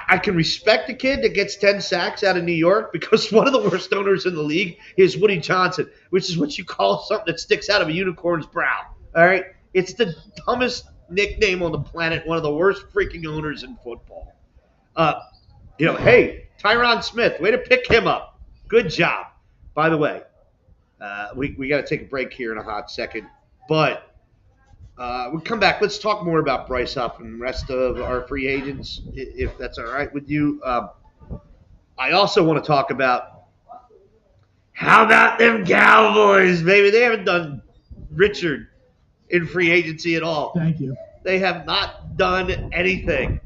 I can respect a kid that gets 10 sacks out of New York because one of the worst owners in the league is Woody Johnson, which is what you call something that sticks out of a unicorn's brow. All right? It's the dumbest nickname on the planet, one of the worst freaking owners in football. Hey, Tyron Smith, way to pick him up. Good job. By the way, we got to take a break here in a hot second, but we'll come back. Let's talk more about Bryce Huff and the rest of our free agents, if that's all right with you. I also want to talk about how about them Cowboys, baby? They haven't done Richard in free agency at all. Thank you. They have not done anything.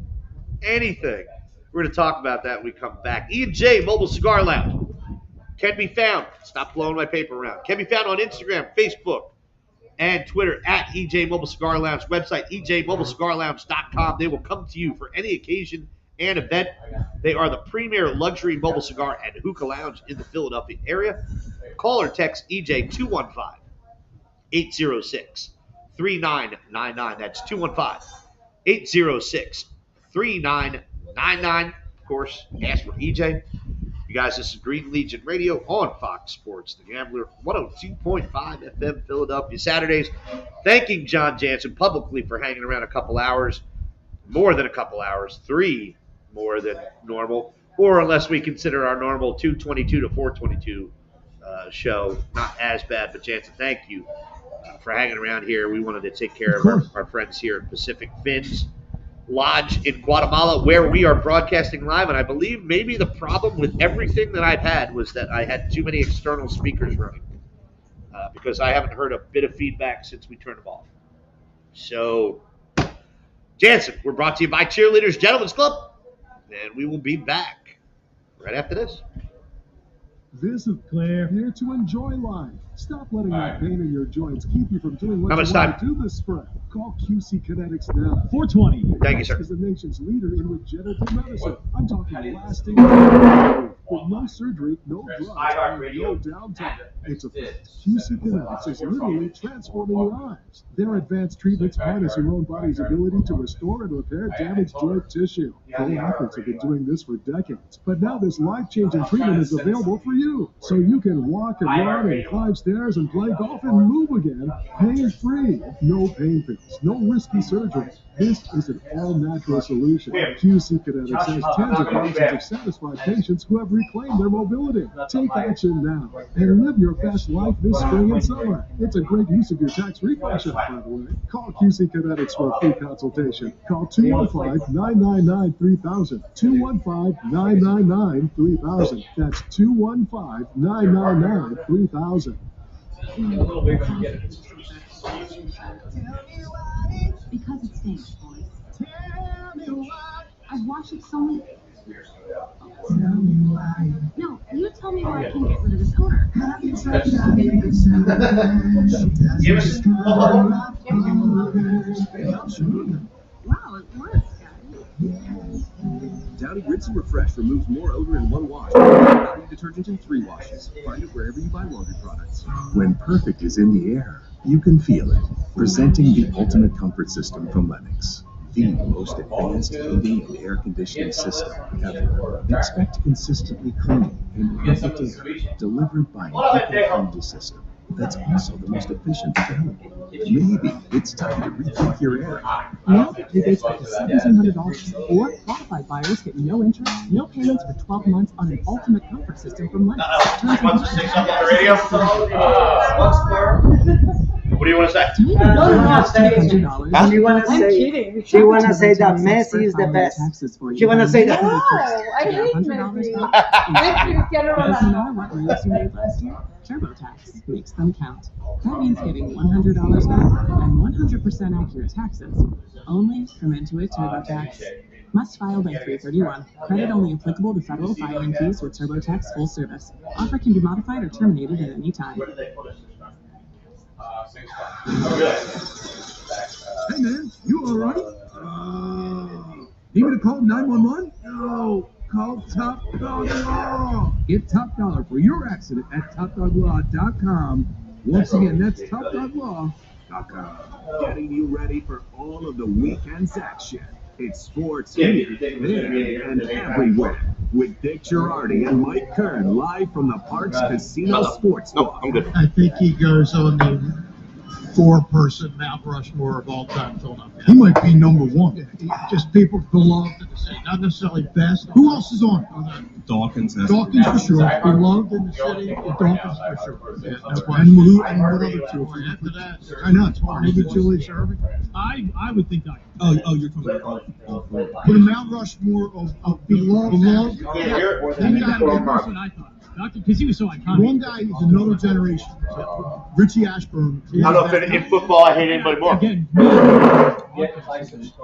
We're going to talk about that when we come back. E&J Mobile Cigar Lounge can be found. Stop blowing my paper around. Can be found on Instagram, Facebook, and Twitter at EJ Mobile Cigar Lounge. Website, ejmobilecigarlounge.com. They will come to you for any occasion and event. They are the premier luxury mobile cigar and hookah lounge in the Philadelphia area. Call or text EJ 215-806-3999. That's 215-806-3999. Of course, ask for EJ. You guys, this is Green Legion Radio on Fox Sports The Gambler, 102.5 FM Philadelphia Saturdays. Thanking John Jansen publicly for hanging around a couple hours, more than a couple hours, 3 more than normal, or unless we consider our normal 222 to 422 show not as bad. But Jansen, thank you for hanging around here. We wanted to take care of our friends here at Pacific Fins Lodge in Guatemala, where we are broadcasting live. And I believe maybe the problem with everything that I've had was that I had too many external speakers running because I haven't heard a bit of feedback since we turned them off. So, Jansen, we're brought to you by Cheerleaders Gentlemen's Club, and we will be back right after this. This is Claire here to enjoy life. Stop letting that pain in your joints keep you from doing what How you much want time? to do this spring. Call QC Kinetics now. 420. Thank you, sir. Is the nation's leader in regenerative medicine. I'm talking lasting with no surgery, no drugs, and no downtime. It's a fact. QC Kinetics is literally transforming lives. Their advanced treatments harness your own body's ability to restore and repair damaged joint tissue. Pro athletes have been doing this for decades, but now this life-changing treatment is available for you, so you can walk and run and climb stairs and play golf and move again, pain-free. No pain pills, no risky surgery. This is an all-natural solution. QC Kinetics has tens of thousands of satisfied patients who have reclaimed their mobility. Take action now and live your best life this spring and summer. It's a great use of your tax refund shop, by the way. Call QC Kinetics for a free consultation. Call 215-999-3000. 215-999-3000. That's 215-999-3000. Because it stinks, boys. I've watched it so many. No, you tell me where I can get rid of this odor. Wow, it works, guys. Downy Rich Rinse and Refresh removes more odor in one wash. Body detergent in 3 washes. Find it wherever you buy laundry products. When perfect is in the air, you can feel it. Presenting the ultimate comfort system from Lennox. The most advanced heating and air conditioning system ever. Expect consistently clean and perfect air delivered by an eco-friendly system that's also the most efficient available. Maybe it's time to rethink your air. Now get rebates up to $1,700, or qualified buyers get no interest, no payments for 12 months on an ultimate comfort system from Lennox. Wants to say something on the radio? What do you want to say? $200. She wanna say she wanna say that Messi is the best. She wanna say that. No, I hate Messi. Doesn't matter what moves you made last year, TurboTax makes them count. That means getting $100 back and 100% accurate taxes, only from Intuit TurboTax. Must file by 3/31. Credit only applicable to federal filing fees with TurboTax full service. Offer can be modified or terminated at any time. Hey man, you alright? Need me to call 911? No, call Top Dog Law. Get Top Dollar for your accident at TopDogLaw.com. Once again, that's TopDogLaw.com. Getting you ready for all of the weekend's action. It's sports here, there, and everywhere. With Dick Girardi and Mike Kern live from the Parks Casino Sports Bar. I'm good. I think he goes on the 4-person Mount Rushmore of all time Philadelphia. He might be number 1. Just people beloved in the city, not necessarily best. Who else is on? Dawkins has Dawkins for sure. Beloved in the city, and Dawkins for sure. Yeah, no question. And what other two? After that, I know, it's hard. Maybe Julius Erving. I would think Dawkins. Oh, you're talking about all 4. Put a Mount Rushmore of beloved. Then you got the person I thought. Because he was so iconic. One guy is another generation. Richie Ashburn. I don't know if in football I hate anybody more. Again,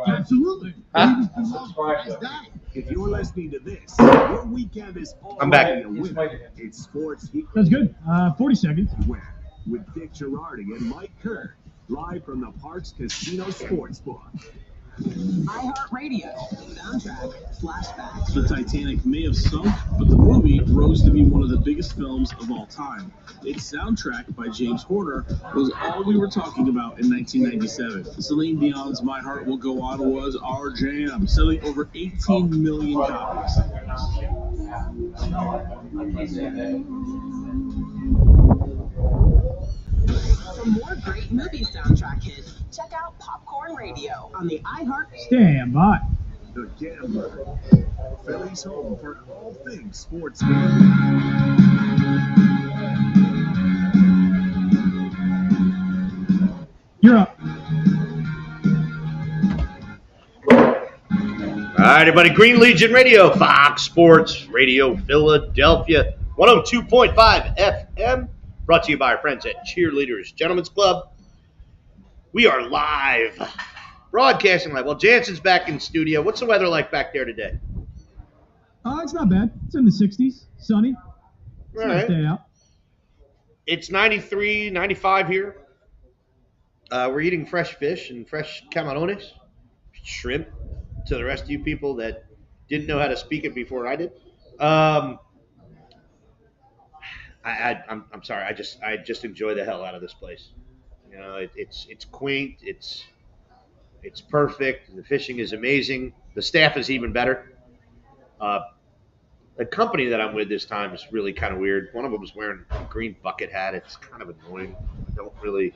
absolutely. Huh? He was beloved as that. If you're listening to this, your weekend is I'm back. already a winner. It's sports here, that's good. 40 seconds. everywhere. With Dick Girardi and Mike Kern live from the Parks Casino Sports Bar. iHeartRadio, soundtrack, flashback. The Titanic may have sunk, but the movie rose to be one of the biggest films of all time. Its soundtrack by James Horner was all we were talking about in 1997. Celine Dion's My Heart Will Go On was our jam, selling over 18 million copies. For more great movie soundtrack hits, check out Popcorn Radio on the iHeart. Stand by. The Gambler, Philly's home for all things sports. You're up. All right, everybody. Green Legion Radio, Fox Sports Radio, Philadelphia, 102.5 FM. Brought to you by our friends at Cheerleaders Gentlemen's Club. We are live, broadcasting live. Well, Jansen's back in studio. What's the weather like back there today? It's not bad. It's in the 60s. Sunny. It's a nice day out. It's 93, 95 here. We're eating fresh fish and fresh camarones, shrimp, to the rest of you people that didn't know how to speak it before I did. I'm sorry. I just enjoy the hell out of this place. You know, it's quaint. It's perfect. The fishing is amazing. The staff is even better. The company that I'm with this time is really kind of weird. One of them is wearing a green bucket hat. It's kind of annoying. I don't really.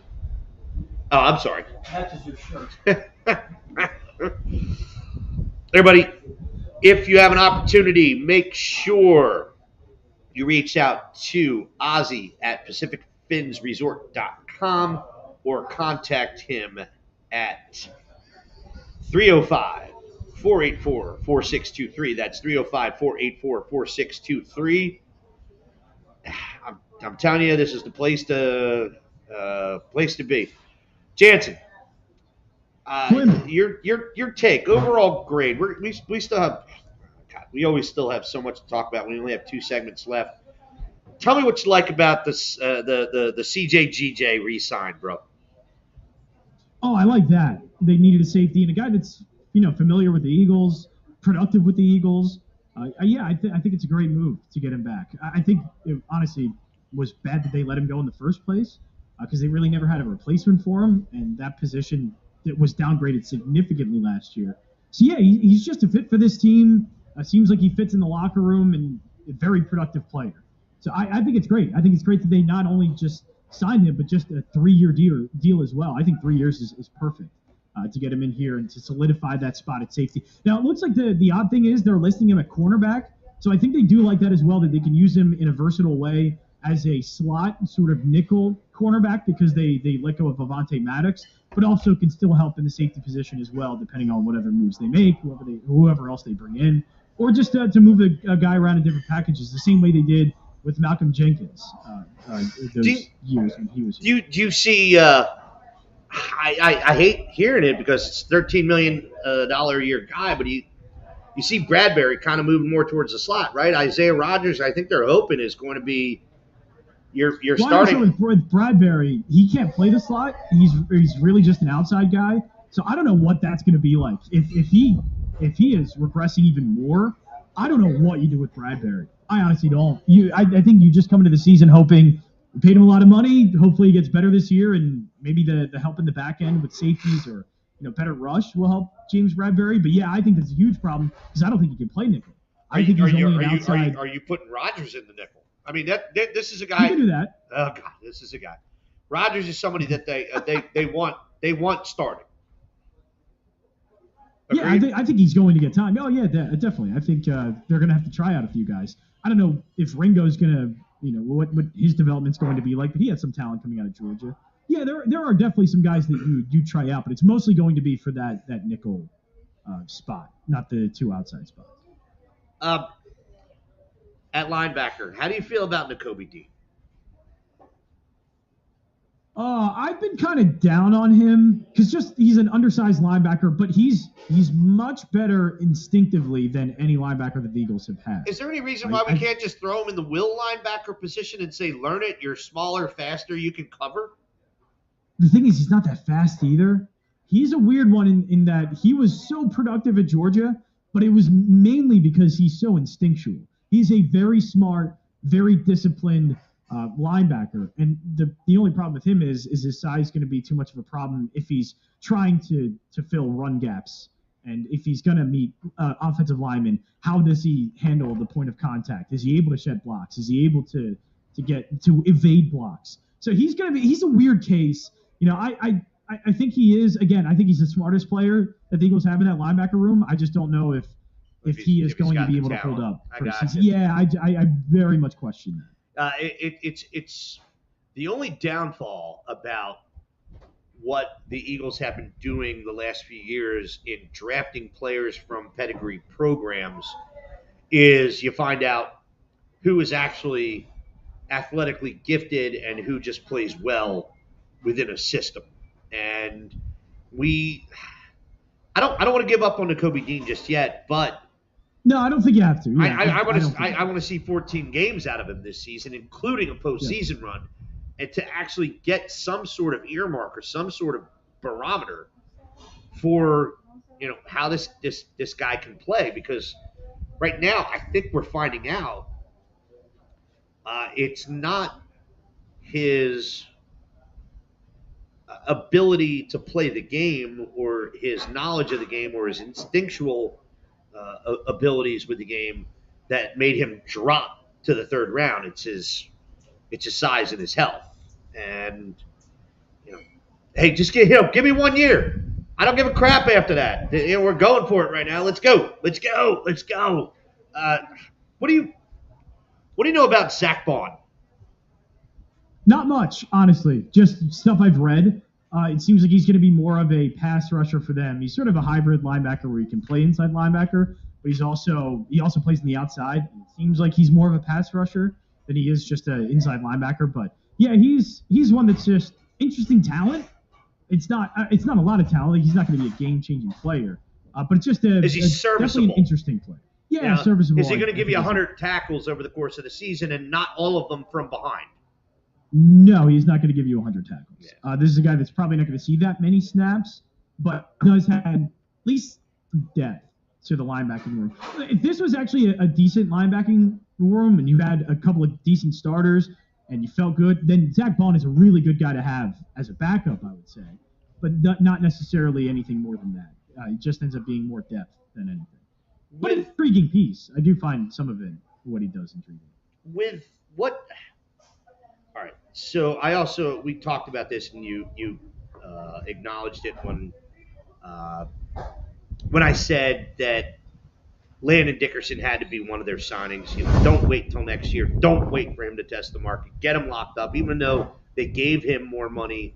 Oh, I'm sorry. Matches your shirt. Everybody, if you have an opportunity, make sure you reach out to Ozzy at PacificFinsResort.com or contact him at 305-484-4623. That's 305-484-4623. I'm telling you, this is the place to be. Jansen, your take, overall grade. We still have. God, we always still have so much to talk about. We only have 2 segments left. Tell me what you like about this, the CJGJ re-sign, bro. Oh, I like that. They needed a safety and a guy that's familiar with the Eagles, productive with the Eagles. I think it's a great move to get him back. I think it honestly was bad that they let him go in the first place because they really never had a replacement for him, and that position was downgraded significantly last year. So yeah, he's just a fit for this team. Seems like he fits in the locker room and a very productive player. So I think it's great. I think it's great that they not only just signed him, but just a 3-year deal as well. I think 3 years is perfect. To get him in here and to solidify that spot at safety. Now, it looks like the odd thing is they're listing him at cornerback, so I think they do like that as well, that they can use him in a versatile way as a slot sort of nickel cornerback because they let go of Avonte Maddox, but also can still help in the safety position as well, depending on whatever moves they make, whoever else they bring in, or just to move a guy around in different packages, the same way they did with Malcolm Jenkins years when he was here. Do you see? I hate hearing it because it's $13 million a year guy, but you see Bradbury kind of moving more towards the slot, right? Isaiah Rodgers, I think they're hoping is going to be your starting. With Bradbury, he can't play the slot. He's really just an outside guy. So I don't know what that's going to be like. If he is regressing even more, I don't know what you do with Bradbury. I honestly don't. I think you just come into the season hoping. We paid him a lot of money. Hopefully he gets better this year, and maybe the help in the back end with safeties or better rush will help James Bradbury. But yeah, I think that's a huge problem because I don't think he can play nickel. I think he's only an outside. Are you putting Rodgers in the nickel? I mean, this is a guy. You can do that. Oh God, this is a guy. Rodgers is somebody that they want starting. Agreed? Yeah, I think he's going to get time. Oh yeah, definitely. I think they're going to have to try out a few guys. I don't know if Ringo's going to. What his development's going to be like, but he had some talent coming out of Georgia. Yeah, there are definitely some guys that you do try out, but it's mostly going to be for that nickel spot, not the two outside spots. At linebacker, how do you feel about Nakobe Dean? I've been kind of down on him because he's an undersized linebacker, but he's much better instinctively than any linebacker that the Eagles have had. Is there any reason why we can't just throw him in the will linebacker position and say, learn it, you're smaller, faster, you can cover? The thing is, he's not that fast either. He's a weird one in that he was so productive at Georgia, but it was mainly because he's so instinctual. He's a very smart, very disciplined linebacker, and the only problem with him is his size going to be too much of a problem if he's trying to fill run gaps, and if he's going to meet offensive linemen. How does he handle the point of contact? Is he able to shed blocks? Is he able to evade blocks? So he's a weird case. I think he is. Again, I think he's the smartest player that the Eagles have in that linebacker room. I just don't know if he is going to be able to hold up. Yeah, I very much question that. It's the only downfall about what the Eagles have been doing the last few years in drafting players from pedigree programs is you find out who is actually athletically gifted and who just plays well within a system. And I don't want to give up on Nakobe Dean just yet, but no, I don't think you have to. Yeah, I want to see 14 games out of him this season, including a postseason run, and to actually get some sort of earmark or some sort of barometer for how this guy can play. Because right now, I think we're finding out it's not his ability to play the game or his knowledge of the game or his instinctual abilities with the game that made him drop to the third round. It's his size and his health. And hey, just give me 1 year. I don't give a crap after that. We're going for it right now. Let's go. What do you know about Zach Bond? Not much, honestly. Just stuff I've read. It seems like he's going to be more of a pass rusher for them. He's sort of a hybrid linebacker where he can play inside linebacker, but he also plays on the outside. It seems like he's more of a pass rusher than he is just an inside linebacker. But yeah, he's one that's just interesting talent. It's not a lot of talent. He's not going to be a game-changing player, but it's just definitely an interesting player. Yeah, serviceable. Is he going to give you 100 tackles over the course of the season and not all of them from behind? No, he's not going to give you 100 tackles. Yeah. This is a guy that's probably not going to see that many snaps, but does have at least depth. to the linebacking room. If this was actually a decent linebacking room and you had a couple of decent starters and you felt good, then Zach Bond is a really good guy to have as a backup, I would say. But not necessarily anything more than that. It just ends up being more depth than anything. But an intriguing piece. I do find some of it, what he does, intriguing. With what? All right. So we talked about this, and you acknowledged it when I said that Landon Dickerson had to be one of their signings. Don't wait till next year. Don't wait for him to test the market. Get him locked up, even though they gave him more money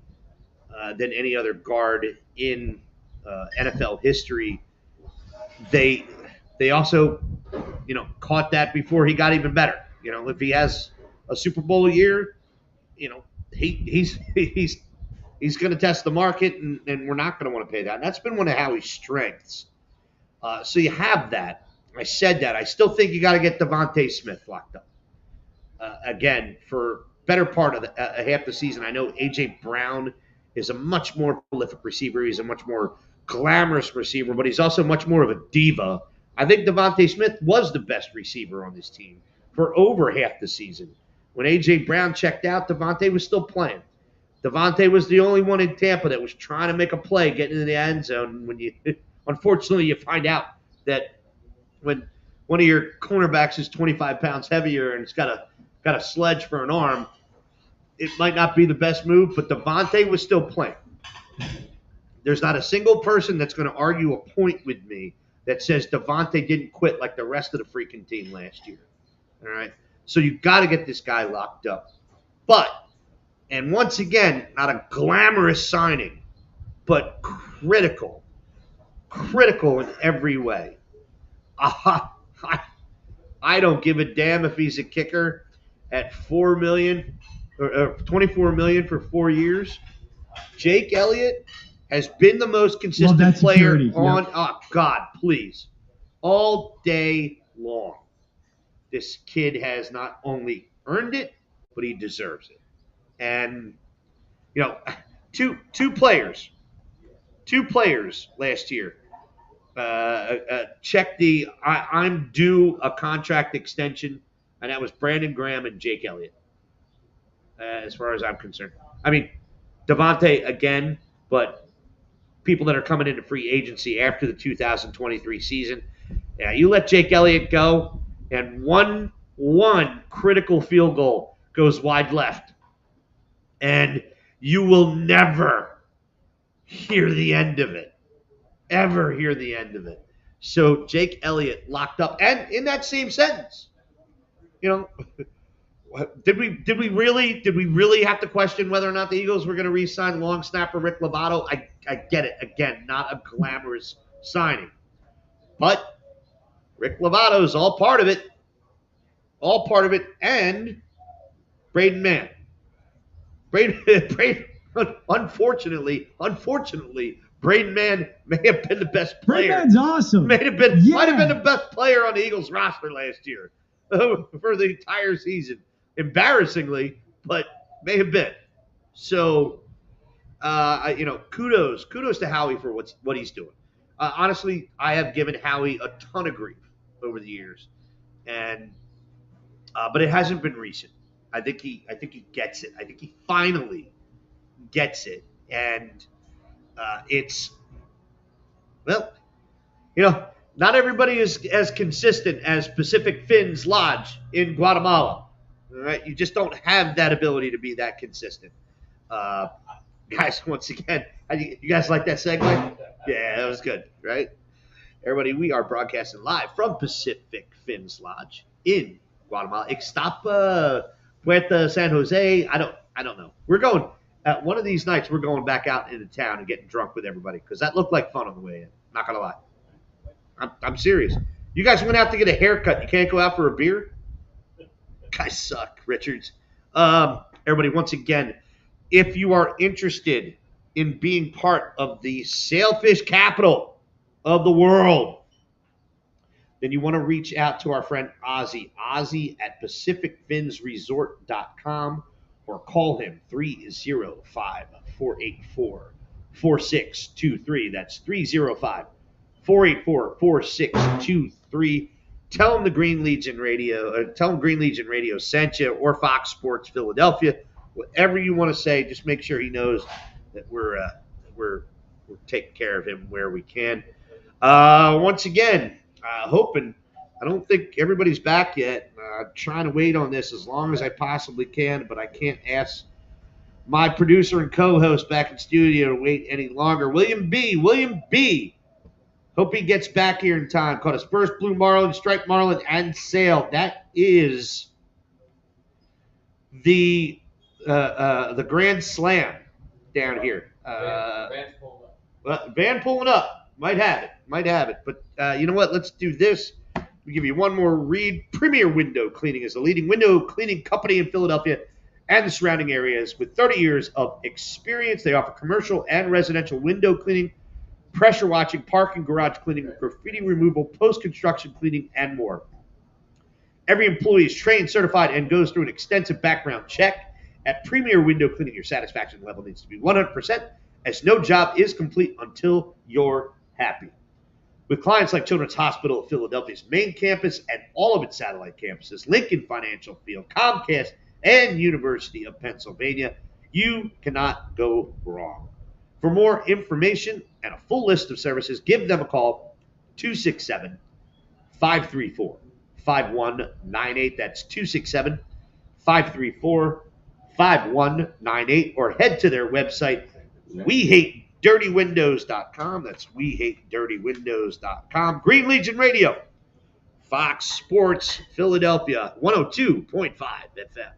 than any other guard in NFL history. They also, caught that before he got even better. If he has a Super Bowl a year, he's going to test the market, and we're not going to want to pay that. And that's been one of Howie's strengths. So you have that. I said that. I still think you got to get Devontae Smith locked up. Again, for better part of half the season. I know A.J. Brown is a much more prolific receiver. He's a much more glamorous receiver, but he's also much more of a diva. I think Devontae Smith was the best receiver on this team for over half the season. When A.J. Brown checked out, Devontae was still playing. Devontae was the only one in Tampa that was trying to make a play, getting into the end zone. Unfortunately, you find out that when one of your cornerbacks is 25 pounds heavier and it's got a sledge for an arm, it might not be the best move, but Devontae was still playing. There's not a single person that's going to argue a point with me that says Devontae didn't quit like the rest of the freaking team last year. All right? So you've got to get this guy locked up. And once again, not a glamorous signing, but critical in every way. I don't give a damn if he's a kicker at $4 million or $24 million for 4 years. Jake Elliott has been the most consistent player on. Oh God, please, all day long. This kid has not only earned it, but he deserves it. And two players last year. Check the I'm due a contract extension, and that was Brandon Graham and Jake Elliott. As far as I'm concerned, I mean Devontae again, but people that are coming into free agency after the 2023 season. Yeah, you let Jake Elliott go, and one critical field goal goes wide left, and you will never hear the end of it. Ever hear the end of it. So Jake Elliott locked up, and in that same sentence, did we really have to question whether or not the Eagles were going to re-sign long snapper Rick Lovato? I get it. Again, not a glamorous signing, but Rick Lovato is all part of it, and Braden Mann. Unfortunately. Braden Mann may have been the best player. Braden Mann's awesome. Might have been the best player on the Eagles roster last year for the entire season. Embarrassingly, but may have been. So, kudos to Howie for what he's doing. Honestly, I have given Howie a ton of grief over the years, and but it hasn't been recent. I think he gets it. I think he finally gets it, and it's not everybody is as consistent as Pacific Fins Lodge in Guatemala. All right, you just don't have that ability to be that consistent. Guys, once again, you guys like that segue? Yeah, that was good, right? Everybody, we are broadcasting live from Pacific Fins Lodge in Guatemala. Ixtapa, Puerto San Jose. I don't know. We're going one of these nights. We're going back out into town and getting drunk with everybody because that looked like fun on the way in. Not gonna lie. I'm serious. You guys went out to get a haircut. You can't go out for a beer? Guys suck, Richards. Everybody, once again, if you are interested in being part of the sailfish capital of the world, then you want to reach out to our friend Ozzy at PacificFinsResort.com or call him 305-484-4623. That's 305 484-4623. Tell them the Green Legion Radio, tell them Green Legion Radio sent you, or Fox Sports Philadelphia. Whatever you want to say, just make sure he knows that we're taking care of him where we can. Once again, hoping. I don't think everybody's back yet. Trying to wait on this as long as I possibly can, but I can't ask my producer and co-host back in studio to wait any longer. William B. Hope he gets back here in time. Caught his first blue marlin, striped marlin, and sailed. That is the Grand Slam down here. Van pulling up. Might have it. But you know what? Let's do this. We give you one more read. Premier Window Cleaning is the leading window cleaning company in Philadelphia and the surrounding areas. With 30 years of experience, they offer commercial and residential window cleaning, pressure washing, parking, garage cleaning, graffiti removal, post-construction cleaning, and more. Every employee is trained, certified, and goes through an extensive background check. At Premier Window Cleaning, your satisfaction level needs to be 100%, as no job is complete until you're happy. With clients like Children's Hospital of Philadelphia's main campus and all of its satellite campuses, Lincoln Financial Field, Comcast, and University of Pennsylvania, you cannot go wrong. For more information and a full list of services, give them a call, 267-534-5198. That's 267-534-5198. Or head to their website, WeHateDirtyWindows.com. That's WeHateDirtyWindows.com. Green Legion Radio, Fox Sports Philadelphia, 102.5 FM.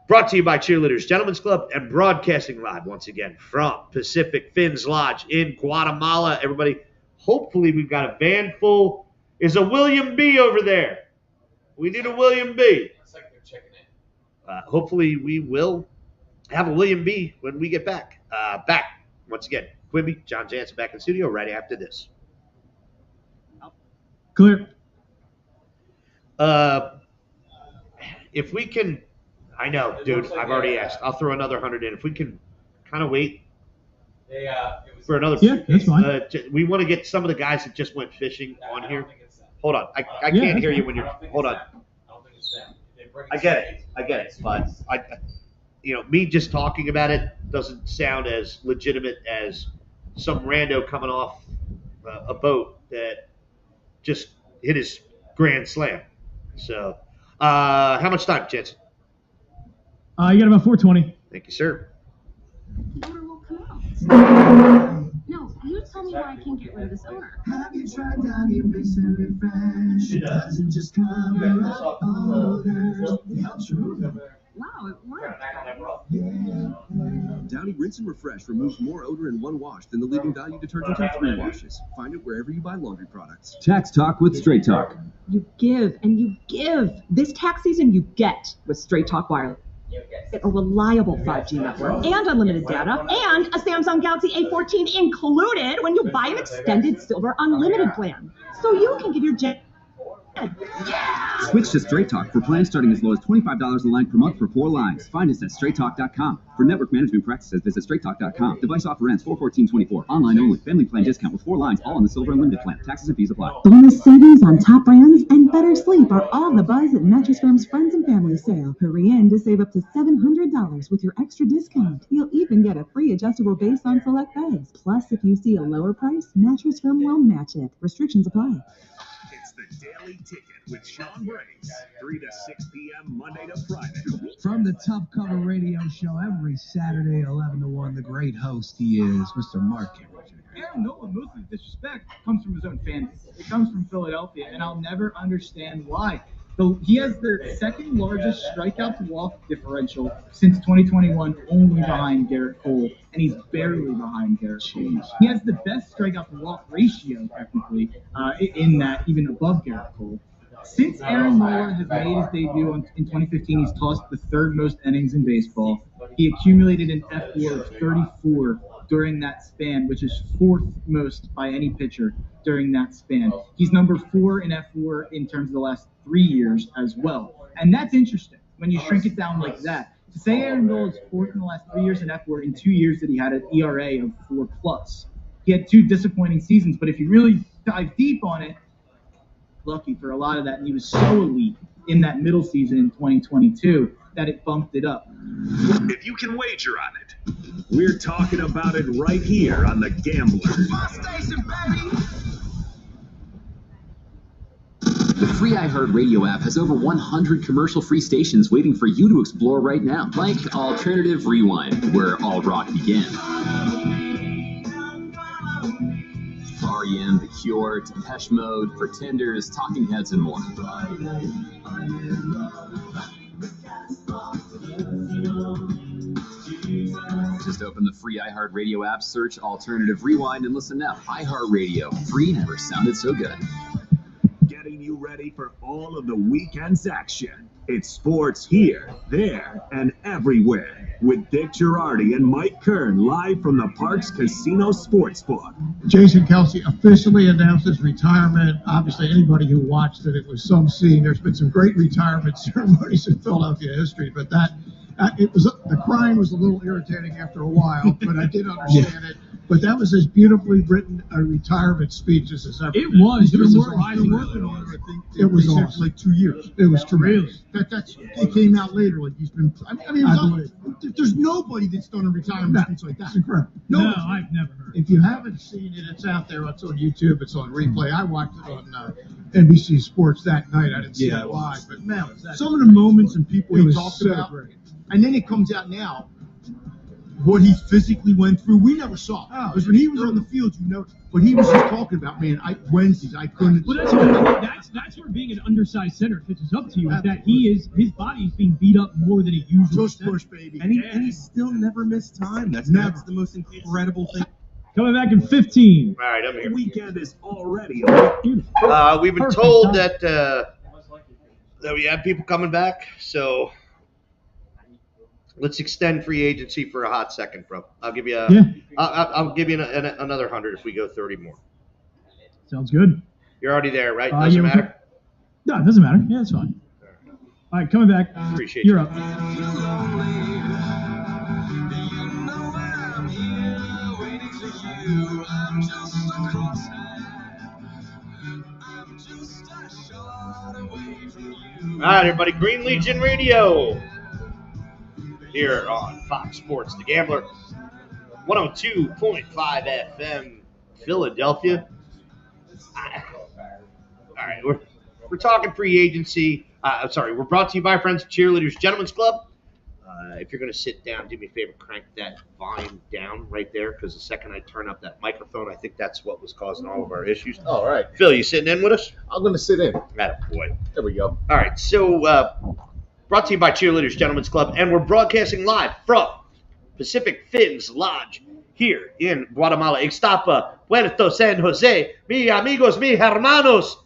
Brought to you by Cheerleaders Gentlemen's Club and broadcasting live once again from Pacific Fins Lodge in Guatemala. Everybody, hopefully we've got a van full. Is a William B over there? We need a William B. Looks like they're checking in. Hopefully we will have a William B when we get back. Back once again. Quimby, John Jansen back in the studio right after this. Clear. If we can, I know, dude, I've already asked. I'll throw another 100 in. If we can kind of wait for another. Yeah, that's fine. We want to get some of the guys that just went fishing on here. Hold on. I can't hear you when you're. Hold on. I get it. But me just talking about it doesn't sound as legitimate as some rando coming off a boat that just hit his grand slam. So, how much time, Jensen? You got about 4:20. Thank you, sir. The odor will come out. No, you tell me why I can't get rid of this odor. Have you tried Downy Rinse and Refresh? It doesn't just cover up odors. It helps remove them. Wow, it worked. Downy Rinse and Refresh removes more odor in one wash than the leading value detergent in 3 washes. Find it wherever you buy laundry products. Tax Talk with Straight Talk. You give and you give. This tax season, you get with Straight Talk Wireless. A reliable 5G network and unlimited data and a Samsung Galaxy A14 included when you buy an extended Silver Unlimited plan. So you can give your jet. Switch to Straight Talk for plans starting as low as $25 a line per month for 4 lines. Find us at straighttalk.com. For network management practices, visit straighttalk.com. Device offer ends 4/14/24. Online only. Family plan discount with 4 lines, all on the Silver Unlimited plan. Taxes and fees apply. Bonus savings on top brands and better sleep are all the buzz at Mattress Firm's Friends and Family sale. Hurry in to save up to $700 with your extra discount. You'll even get a free adjustable base on select beds. Plus, if you see a lower price, Mattress Firm will match it. Restrictions apply. It's the Daily Ticket with Sean Briggs, 3 to 6 p.m. Monday to Friday. From the Tough Cover Radio Show every Saturday, 11 to 1, the great host he is, Mr. Mark Cameron. Aaron Nola, most of the disrespect comes from his own fan base. It comes from Philadelphia, and I'll never understand why. So he has the second largest strikeout to walk differential since 2021, only behind Garrett Cole, and he's barely behind Garrett Cole. He has the best strikeout to walk ratio, technically, in that, even above Garrett Cole. Since Aaron Nola has made his debut in 2015, he's tossed the 3rd most innings in baseball. He accumulated an F4 of 34 during that span, which is 4th most by any pitcher during that span. He's number 4 in F4 in terms of the last 3 years as well. And that's interesting when you shrink it down like that. To say Aaron Nola is 4th in the last 3 years in F4 in 2 years that he had an ERA of 4+. He had 2 disappointing seasons, but if you really dive deep on it, lucky for a lot of that, and he was so elite in that middle season in 2022 that it bumped it up. If you can wager on it, we're talking about it right here on The Gambler. The free iHeartRadio app has over 100 commercial-free stations waiting for you to explore right now, like Alternative Rewind, where all rock began. R.E.M., The Cure, Depeche Mode, Pretenders, Talking Heads, and more. Just open the free iHeartRadio app, search Alternative Rewind, and listen now. iHeartRadio. Free never sounded so good. Getting you ready for all of the weekend's action. It's sports here, there, and everywhere. With Dick Girardi and Mike Kern live from the Parks Casino Sportsbook. Jason Kelsey officially announced his retirement. Obviously, anybody who watched it, it was some scene. There's been some great retirement ceremonies in Philadelphia history, but the crying was a little irritating after a while, but I did understand it. But that was as beautifully written a retirement speech as it's ever been. It was. It It was was surprising. It was awesome. Like 2 years. It was tremendous. It came out later. Like he's been. There's nobody that's done a retirement speech like that. It's incredible. No, I've never heard. If you haven't seen it, it's out there. It's on YouTube. It's on replay. I watched it on NBC Sports that night. I didn't see it live, but man, some of the moments and people he talked about, and then it comes out now. What he physically went through, we never saw. Because when he was on the field, you know. But he was just talking about, man, Wednesdays I couldn't. Well, that's where being an undersized center catches up to you. Is that his body is being beat up more than he usually. Just push, baby. And he still never missed time. That's the most incredible thing. Coming back in 15. All right, I'm here. The weekend is already We've been told that we have people coming back, so let's extend free agency for a hot second, bro. I'll give you I'll give you another 100 if we go 30 more. Sounds good. You're already there, right? Doesn't matter? No, it doesn't matter. Yeah, it's fine. All right, coming back. Appreciate You're you. up. All right, everybody. Green Legion Radio here on Fox Sports, The Gambler, 102.5 FM, Philadelphia. All right, we're talking free agency. We're brought to you by Friends of Cheerleaders Gentlemen's Club. If you're going to sit down, do me a favor, crank that volume down right there, because the second I turn up that microphone, I think that's what was causing all of our issues. All right. Phil, you sitting in with us? I'm going to sit in. Attaboy. There we go. All right, so brought to you by Cheerleaders Gentlemen's Club, and we're broadcasting live from Pacific Fins Lodge here in Guatemala. Ixtapa, Puerto San Jose. Mi amigos, mi hermanos.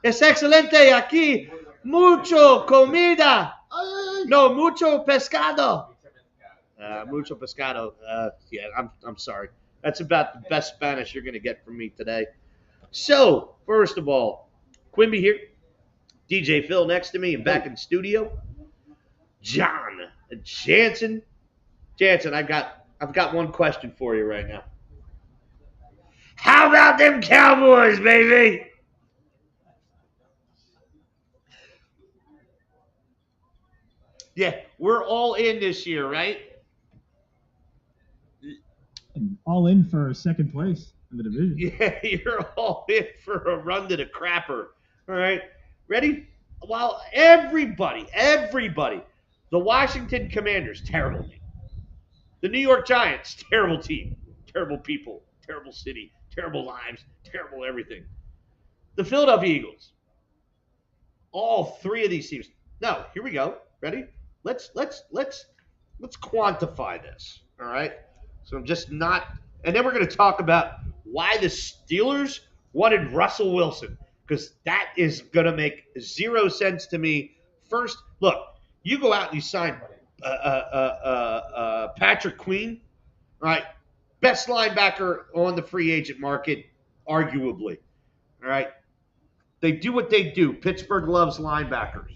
Es excelente aquí. Mucho comida. No, mucho pescado. Mucho pescado. I'm sorry. That's about the best Spanish you're going to get from me today. So, first of all, Quimby here. DJ Phil next to me and back in studio. John Jansen. Jansen, I've got one question for you right now. How about them Cowboys, baby? Yeah, we're all in this year, right? All in for second place in the division. Yeah, you're all in for a run to the crapper. All right, ready? Well, everybody, the Washington Commanders, terrible team. The New York Giants, terrible team. Terrible people, terrible city, terrible lives, terrible everything. The Philadelphia Eagles, all three of these teams. No, here we go. Ready? Let's quantify this. All right. So I'm just not, and then we're going to talk about why the Steelers wanted Russell Wilson, because that is going to make 0 sense to me. First, look, you go out and you sign Patrick Queen, all right, best linebacker on the free agent market, arguably. All right, they do what they do. Pittsburgh loves linebackers.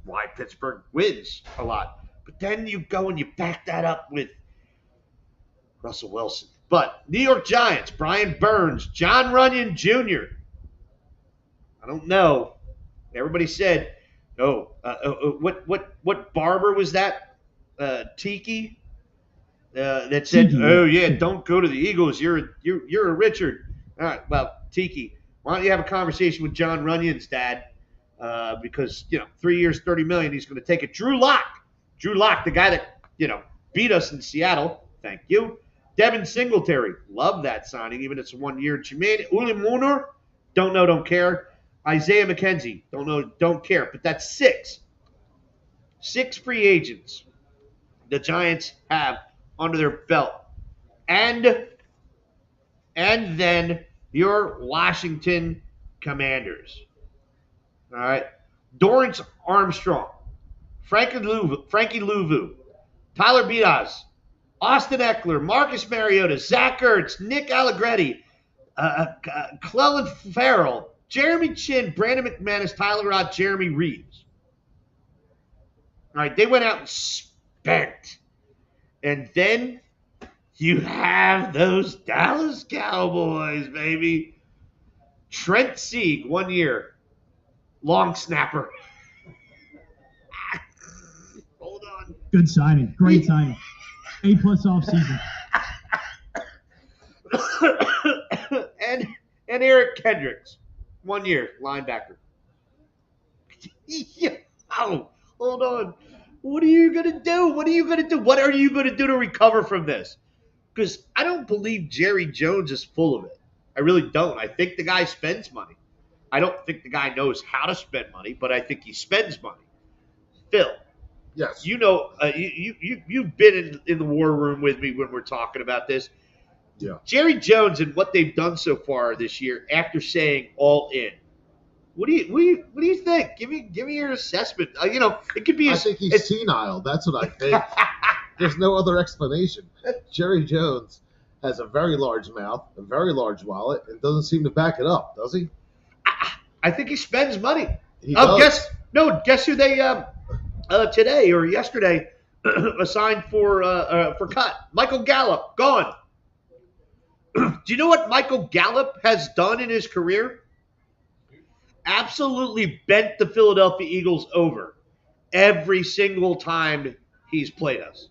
Why Pittsburgh wins a lot. But then you go and you back that up with Russell Wilson. But New York Giants, Brian Burns, John Runyon Jr. I don't know. Everybody said, what barber was that? Tiki? That said, Tiki, oh yeah. yeah, don't go to the Eagles. You're a Richard. All right, well, Tiki, why don't you have a conversation with John Runyon's dad? Because 3 years, $30 million, he's going to take it. Drew Lock, the guy that beat us in Seattle. Thank you. Devin Singletary, love that signing, even if it's 1 year. Jermaine Ulimunor, don't know, don't care. Isaiah McKenzie, don't know, don't care. But that's six free agents the Giants have under their belt. And then your Washington Commanders. All right. Dorrance Armstrong, Frankie Louvu, Tyler Bidas, Austin Eckler, Marcus Mariota, Zach Ertz, Nick Allegretti, Clelin Ferrell, Jeremy Chin, Brandon McManus, Tyler Rott, Jeremy Reeves. All right, they went out and spent. And then you have those Dallas Cowboys, baby. Trent Sieg, 1 year. Long snapper. Hold on. Good signing. Great signing. A+ off season. and Eric Kendricks, 1 year, linebacker. Oh, hold on. What are you going to do? What are you going to do to recover from this? Because I don't believe Jerry Jones is full of it. I really don't. I think the guy spends money. I don't think the guy knows how to spend money, but I think he spends money. Phil. Yes. You've been in the war room with me when we're talking about this. Yeah. Jerry Jones and what they've done so far this year after saying all in. What do you think? Give me your assessment. It could be. I think he's senile. That's what I think. There's no other explanation. Jerry Jones has a very large mouth, a very large wallet, and doesn't seem to back it up, does he? I think he spends money. He does. Guess who they today or yesterday assigned for cut? Michael Gallup, gone. Do you know what Michael Gallup has done in his career? Absolutely bent the Philadelphia Eagles over every single time he's played us.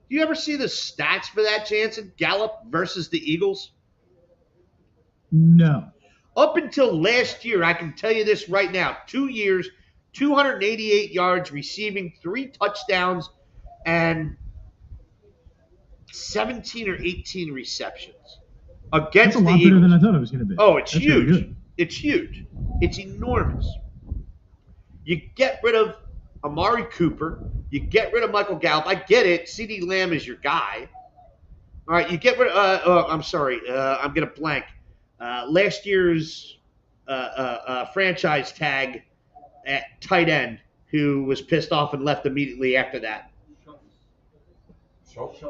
Do you ever see the stats for that, Jansen? Gallup versus the Eagles? No. Up until last year, I can tell you this right now, 2 years, 288 yards receiving, 3 touchdowns, and 17 or 18 receptions against That's a the lot Eagles. better than I thought it was going to be. Oh, it's That's huge. really good. It's huge. It's enormous. You get rid of Amari Cooper. You get rid of Michael Gallup. I get it. CeeDee Lamb is your guy. All right, you get rid of I'm sorry. I'm going to blank. Last year's franchise tag at tight end who was pissed off and left immediately after that. Schultz.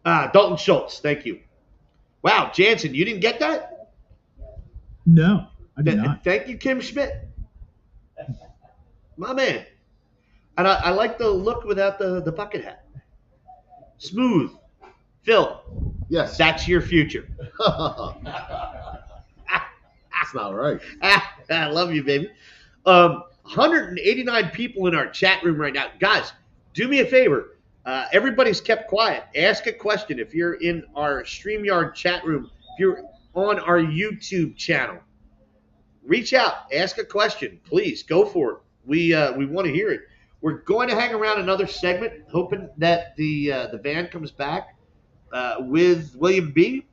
Dalton Schultz. Thank you. Wow, Jansen, you didn't get that? No, I did not. Thank you, Kim Schmidt. My man. And I like the look without the bucket hat. Smooth. Phil. Yes. That's your future. That's not right. I love you, baby. 189 people in our chat room right now. Guys, do me a favor. Everybody's kept quiet. Ask a question. If you're in our StreamYard chat room, if you're on our YouTube channel, reach out. Ask a question. Please, go for it. We want to hear it. We're going to hang around another segment, hoping that the van comes back with William B.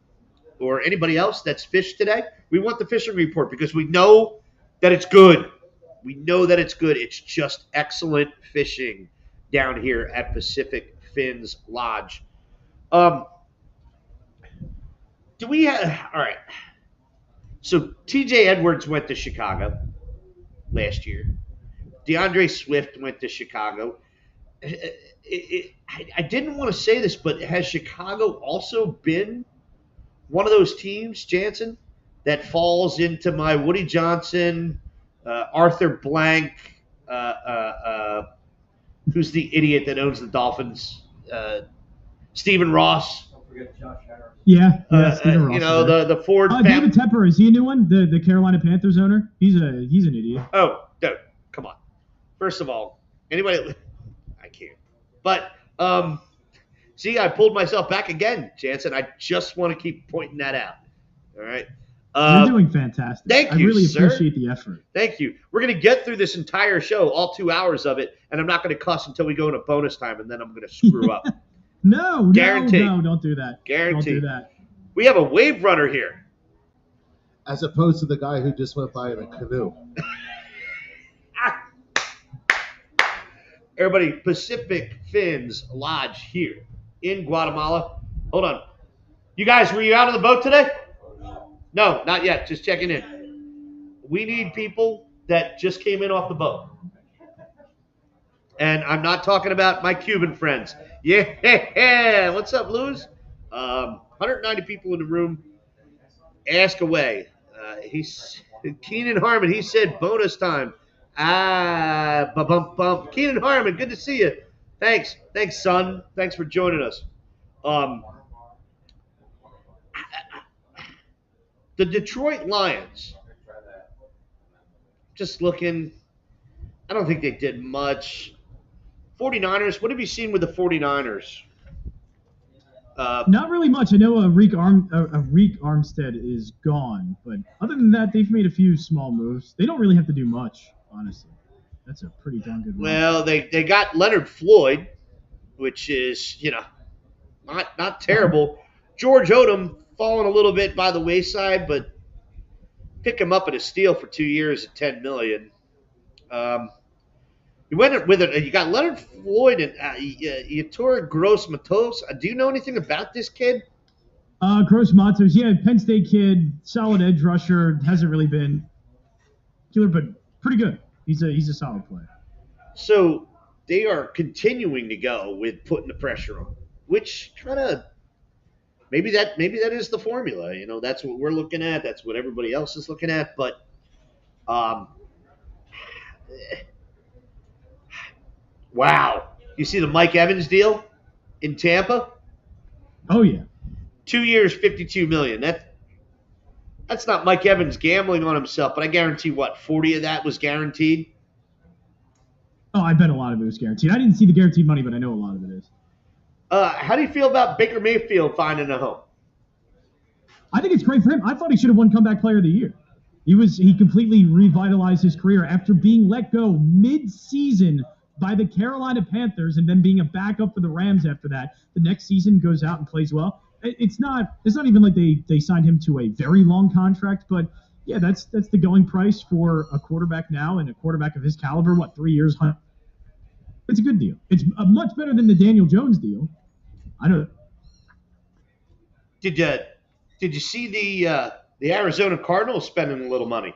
or anybody else that's fished today. We want the fishing report because we know that it's good. We know that it's good. It's just excellent fishing down here at Pacific Fins Lodge. Do we have – all right. So T.J. Edwards went to Chicago last year. DeAndre Swift went to Chicago. I didn't want to say this, but has Chicago also been one of those teams, Jansen, that falls into my Woody Johnson, Arthur Blank, who's the idiot that owns the Dolphins, Stephen Ross. Don't forget Josh Harris. Yeah. Steven Ross you know, the Ford David Tepper, is he a new one? The Carolina Panthers owner? He's an idiot. Oh, no, come on. First of all, anybody, I can't. But see, I pulled myself back again, Jansen. I just want to keep pointing that out. All right. You're doing fantastic. Thank you, I really sir. appreciate the effort. Thank you. We're going to get through this entire show, all 2 hours of it, and I'm not going to cuss until we go into bonus time, and then I'm going to screw up. No, Guaranteed. No, don't do that. Guaranteed. Don't do that. We have a wave runner here. As opposed to the guy who just went by in a canoe. Everybody, Pacific Fins Lodge here in Guatemala. Hold on. You guys, were you out on the boat today? No, not yet. Just checking in. We need people that just came in off the boat. And I'm not talking about my Cuban friends. Yeah. What's up, Luz? 190 people in the room. Ask away. Keenan Harmon, he said bonus time. Bump. Keenan Harmon, good to see you. Thanks, son. Thanks for joining us. The Detroit Lions, just looking, I don't think they did much. 49ers, what have you seen with the 49ers? Not really much. I know Reek Armstead is gone, but other than that, they've made a few small moves. They don't really have to do much, honestly. That's a pretty darn good one. Well, they got Leonard Floyd, which is, not terrible. George Odom falling a little bit by the wayside, but pick him up at a steal for 2 years at $10 million. You went with it. You got Leonard Floyd and Yetur Gross-Matos. Do you know anything about this kid? Gross-Matos, yeah, Penn State kid, solid edge rusher. Hasn't really been killer, but pretty good. He's a solid player. So they are continuing to go with putting the pressure on, which kind of maybe that is the formula. That's what we're looking at. That's what everybody else is looking at. But wow. You see the Mike Evans deal in Tampa? Oh, yeah. 2 years, $52 million. That's not Mike Evans gambling on himself, but I guarantee 40 of that was guaranteed? Oh, I bet a lot of it was guaranteed. I didn't see the guaranteed money, but I know a lot of it is. How do you feel about Baker Mayfield finding a home? I think it's great for him. I thought he should have won Comeback Player of the Year. He completely revitalized his career after being let go mid-season by the Carolina Panthers and then being a backup for the Rams after that. The next season goes out and plays well. It's not even like they signed him to a very long contract, but yeah, that's the going price for a quarterback now, and a quarterback of his caliber. 3 years? It's a good deal. It's much better than the Daniel Jones deal. I know. Did you see the Arizona Cardinals spending a little money?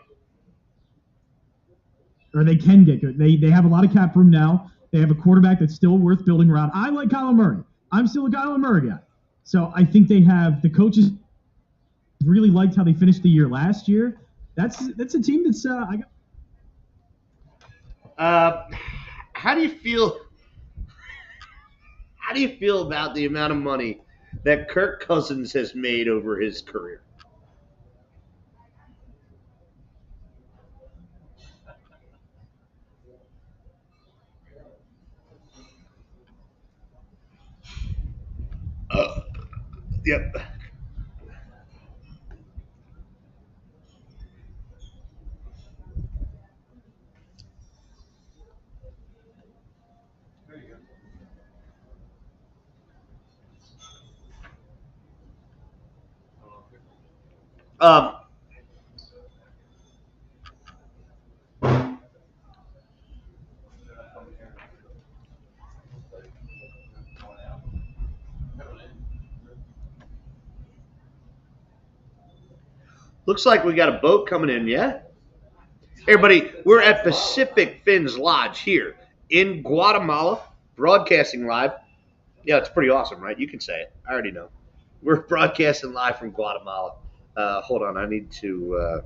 Or they can get good. They have a lot of cap room now. They have a quarterback that's still worth building around. I like Kyler Murray. I'm still a Kyler Murray guy. So I think they have the coaches really liked how they finished the year last year. That's a team that's How do you feel? How do you feel about the amount of money that Kirk Cousins has made over his career? Yep. Looks like we got a boat coming in, yeah? Everybody, we're at Pacific Fins Lodge here in Guatemala, broadcasting live. Yeah, it's pretty awesome, right? You can say it. I already know. We're broadcasting live from Guatemala. Hold on, I need to.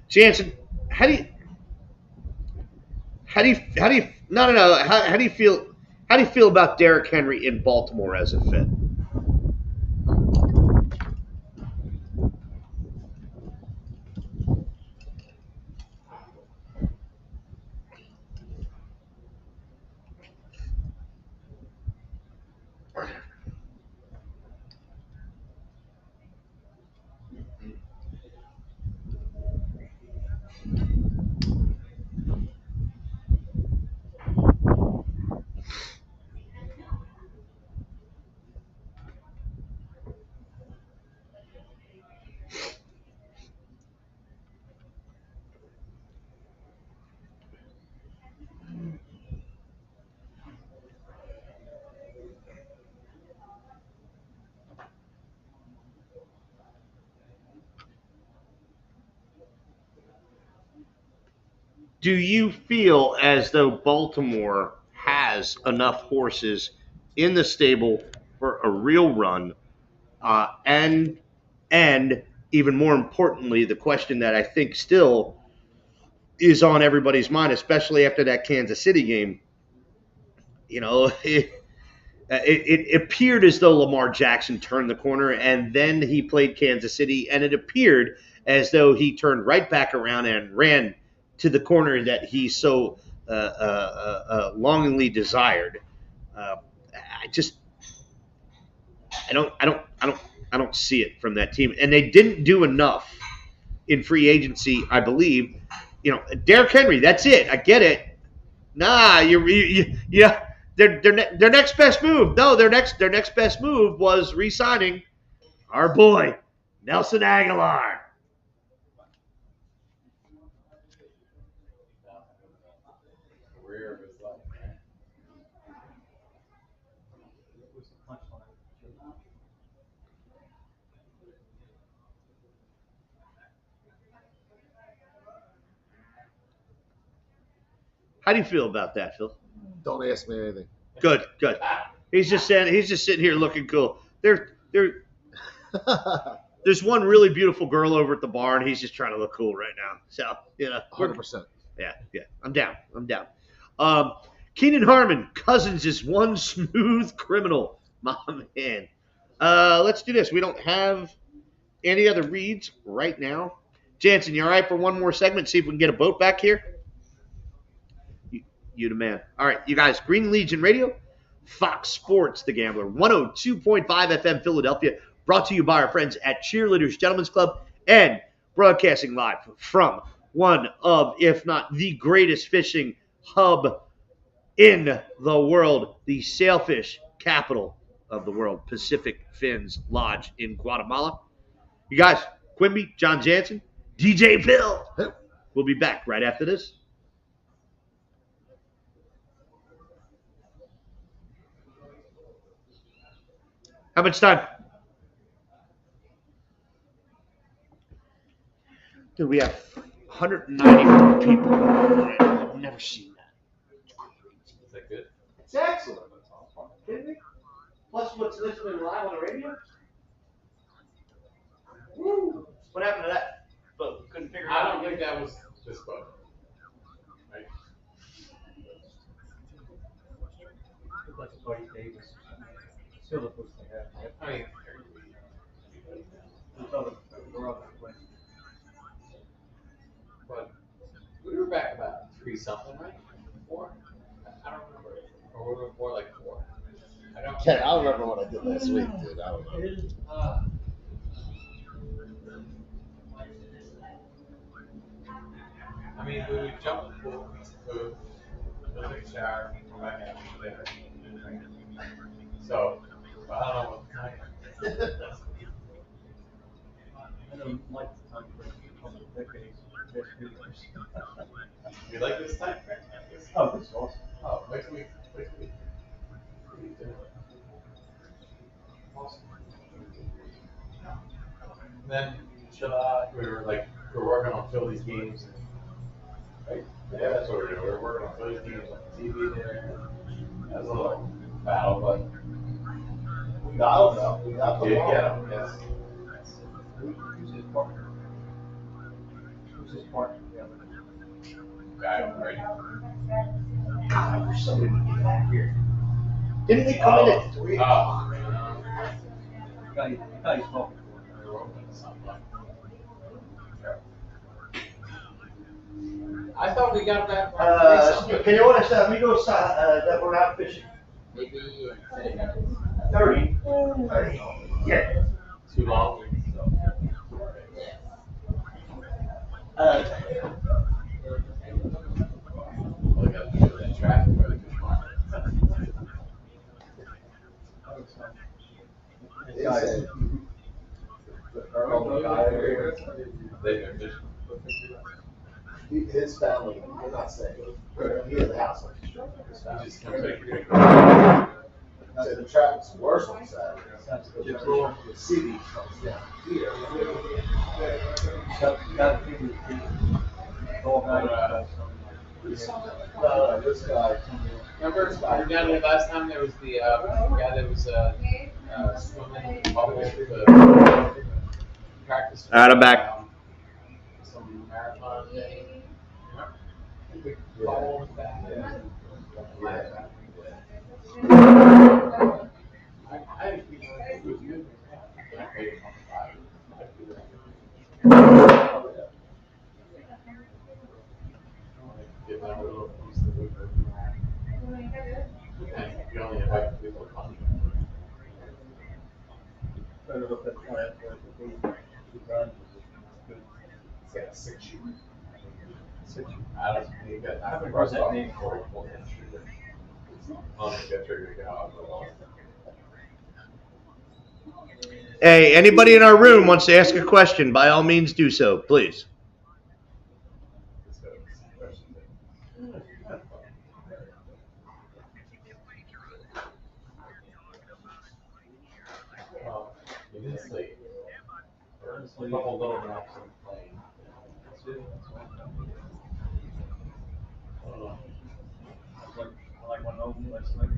Jansen, how do you feel about Derrick Henry in Baltimore as a fit? Do you feel as though Baltimore has enough horses in the stable for a real run? And even more importantly, the question that I think still is on everybody's mind, especially after that Kansas City game, it appeared as though Lamar Jackson turned the corner, and then he played Kansas City, and it appeared as though he turned right back around and ran to the corner that he so longingly desired. I don't see it from that team, and they didn't do enough in free agency, I believe. Derrick Henry, that's it. I get it. Nah, their next best move. No, their next best move was re-signing our boy Nelson Aguilar. How do you feel about that, Phil? Don't ask me anything. Good. He's just sitting here looking cool. There's one really beautiful girl over at the bar, and he's just trying to look cool right now. So 100%. Yeah. I'm down. Keenan Harmon, Cousins is one smooth criminal, my man. Let's do this. We don't have any other reads right now. Jansen, you all right for one more segment? See if we can get a boat back here. You the man. All right, you guys, Green Legion Radio, Fox Sports, The Gambler, 102.5 FM Philadelphia, brought to you by our friends at Cheerleaders Gentlemen's Club, and broadcasting live from one of, if not the greatest fishing hub in the world, the sailfish capital of the world, Pacific Fins Lodge in Guatemala. You guys, Quimby, John Jansen, DJ Phil. We'll be back right after this. How much time? Dude, we have 194 people. I've never seen that. Is that good? It's excellent. Kidding me? Plus, what's listening live on the radio? Woo! What happened to that? But couldn't figure it out. I don't think that was this book. Right? Like Buddy Davis. Still the first thing I mean, but we were back about 3 something, right? 4? I don't remember. Or we were more like 4. I don't remember what I did last week, dude. I don't know. I mean, we would jump in the pool, food, go take a shower, come back out later. So, I don't know what kind. I don't like the time frame for a couple of decades. You like this time frame? Oh, this is awesome. Oh, next week. Awesome. Then July, we're working on Phillies games. Right? Yeah, that's what we're doing. We're working on Phillies games on TV there. That was a little battle, but We got them, though. We got them. did all. get them. Yes. Who's his partner? Who's his partner? Yeah. Guy, right? God, there's somebody to get back here. Didn't we come in at 3 o'clock? The guy he's talking I thought we got that. Can you order some amigos that we're not fishing? Maybe 30. Yeah. Too long. His family, we're not saying, he has a house on the street. So the traffic's worse on Saturday. The city comes down here. This guy. Remember down there last time there was the guy that was swimming in the bubble with practice. All right, I'm back. Some marathon thing. Big bubble with that. I think it was good. Hey, anybody in our room wants to ask a question, by all means do so, please. You didn't sleep. A couple little naps on the plane. I like one home last night.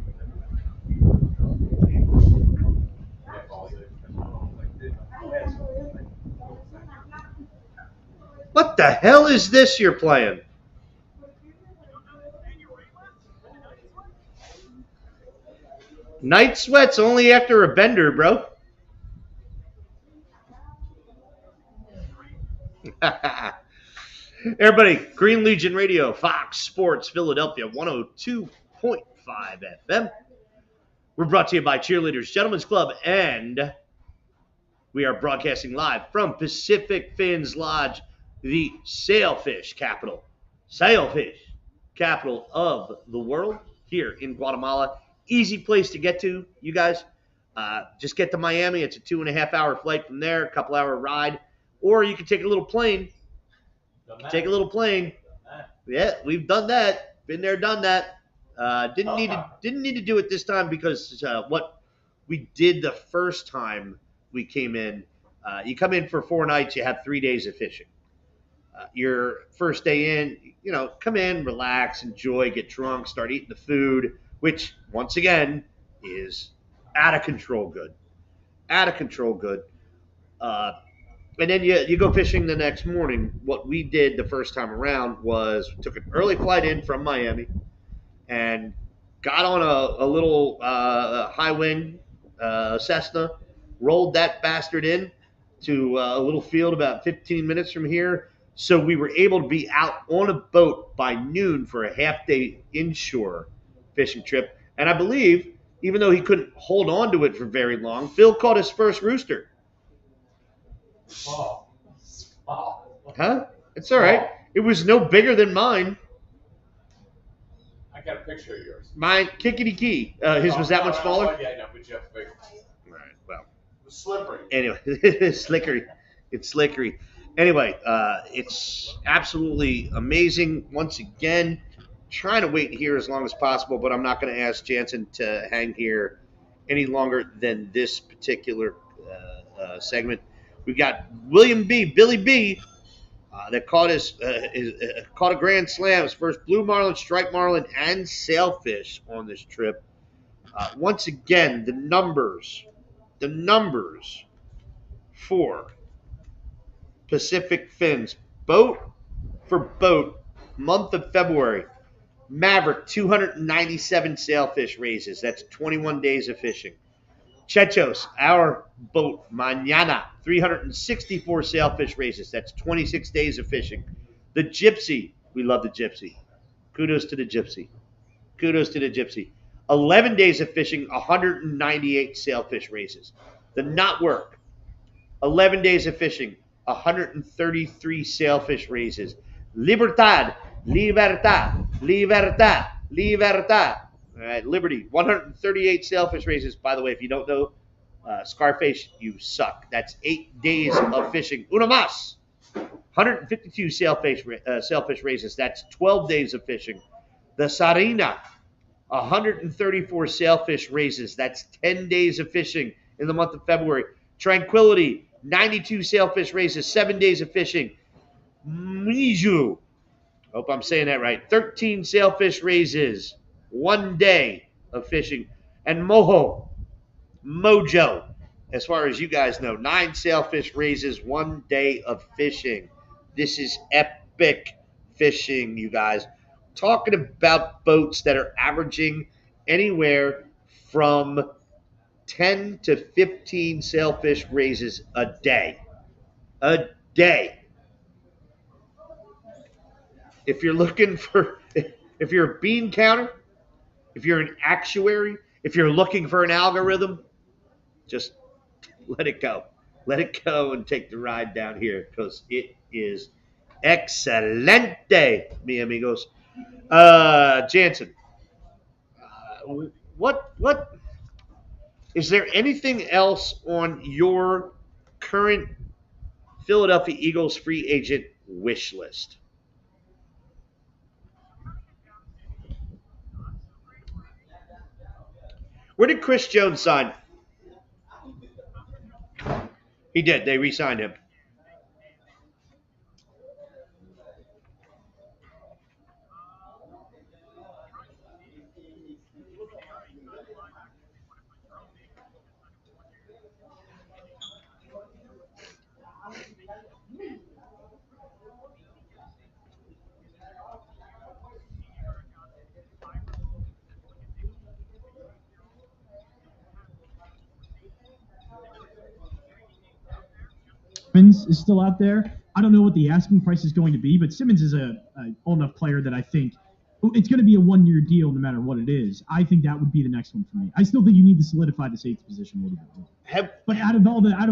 What the hell is this you're playing? Night sweats only after a bender, bro. Everybody, Green Legion Radio, Fox Sports Philadelphia, 102.5 FM. We're brought to you by Cheerleaders Gentlemen's Club, and we are broadcasting live from Pacific Fins Lodge, the sailfish capital of the world here in Guatemala. Easy place to get to, you guys. Just get to Miami. It's a 2.5-hour flight from there, a couple-hour ride. Or you can take a little plane. Yeah, we've done that. Been there, done that. Didn't need to do it this time because what we did the first time we came in, you come in for 4 nights, you have 3 days of fishing. Your first day in, come in, relax, enjoy, get drunk, start eating the food, which once again is out of control good. And then you go fishing the next morning. What we did the first time around was took an early flight in from Miami and got on a little high wing Cessna, rolled that bastard in to a little field about 15 minutes from here. So we were able to be out on a boat by noon for a half-day inshore fishing trip. And I believe, even though he couldn't hold on to it for very long, Phil caught his first rooster. Huh? It's all right. It was no bigger than mine. I got a picture of yours. Mine, kickity key. His was that much smaller? Yeah, no, but you have bigger. All right, well. It was slippery. Anyway, it's slickery. It's slickery. Anyway, it's absolutely amazing. Once again, trying to wait here as long as possible, but I'm not going to ask Jansen to hang here any longer than this particular segment. We've got Billy B, that caught a grand slam, his first blue marlin, striped marlin, and sailfish on this trip. Once again, the numbers for Pacific Fins, boat for boat, month of February. Maverick, 297 sailfish raises. That's 21 days of fishing. Chechos, our boat, Mañana, 364 sailfish raises. That's 26 days of fishing. The Gypsy, we love the Gypsy. Kudos to the Gypsy. 11 days of fishing, 198 sailfish raises. The Not Work, 11 days of fishing, 133 sailfish raises. Libertad. All right, Liberty, 138 sailfish raises. By the way, if you don't know, Scarface, you suck. That's 8 days of fishing. Uno más. 152 sailfish raises. That's 12 days of fishing. The Sarina, 134 sailfish raises. That's 10 days of fishing in the month of February. Tranquility, 92 sailfish raises, 7 days of fishing. Miju, Hope I'm saying that right. 13 sailfish raises, 1 day of fishing. And Mojo, as far as you guys know, 9 sailfish raises, 1 day of fishing. This is epic fishing, you guys. Talking about boats that are averaging anywhere from 10 to 15 sailfish raises a day. A day. If you're looking for, if you're a bean counter, if you're an actuary, if you're looking for an algorithm, just let it go. Let it go and take the ride down here because it is excelente, mi amigos. Jansen, what is there anything else on your current Philadelphia Eagles free agent wish list? Where did Chris Jones sign? He did. They re-signed him. Simmons is still out there. I don't know what the asking price is going to be, but Simmons is a old enough player that I think it's going to be a 1-year deal no matter what it is. I think that would be the next one for me. I still think you need to solidify the safety position a little bit more. But out of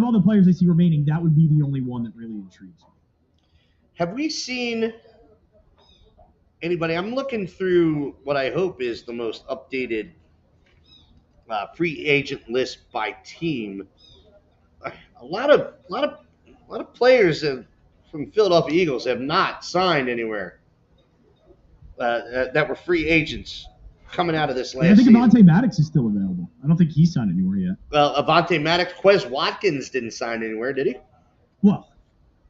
all the players I see remaining, that would be the only one that really intrigues me. Have we seen anybody? I'm looking through what I hope is the most updated free agent list by team. A lot of players from Philadelphia Eagles have not signed anywhere that were free agents coming out of this last season. I think Avonte Maddox is still available. I don't think he's signed anywhere yet. Well, Avonte Maddox, Quez Watkins didn't sign anywhere, did he? Well,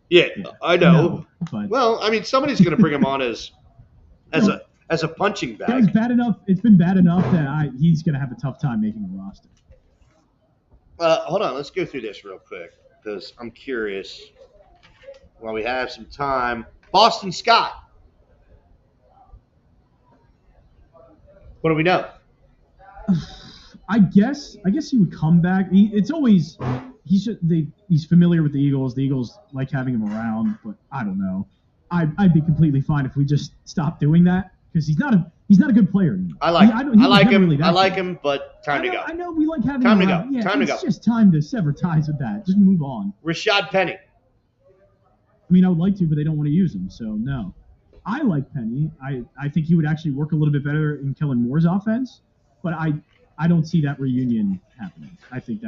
yeah, I know. No, but well, I mean, somebody's going to bring him on as a punching bag. That was bad enough. It's been bad enough that he's going to have a tough time making the roster. Hold on, let's go through this real quick because I'm curious. While we have some time, Boston Scott. What do we know? I guess he would come back. He's familiar with the Eagles. The Eagles like having him around, but I don't know. I'd be completely fine if we just stopped doing that because he's not a good player anymore. I like him, but time to go. I know we like having time him to around. go. Yeah, time to go. It's just time to sever ties with that. Just move on. Rashad Penny. I mean, I would like to, but they don't want to use him, so no. I like Penny. I think he would actually work a little bit better in Kellen Moore's offense, but I don't see that reunion happening. I think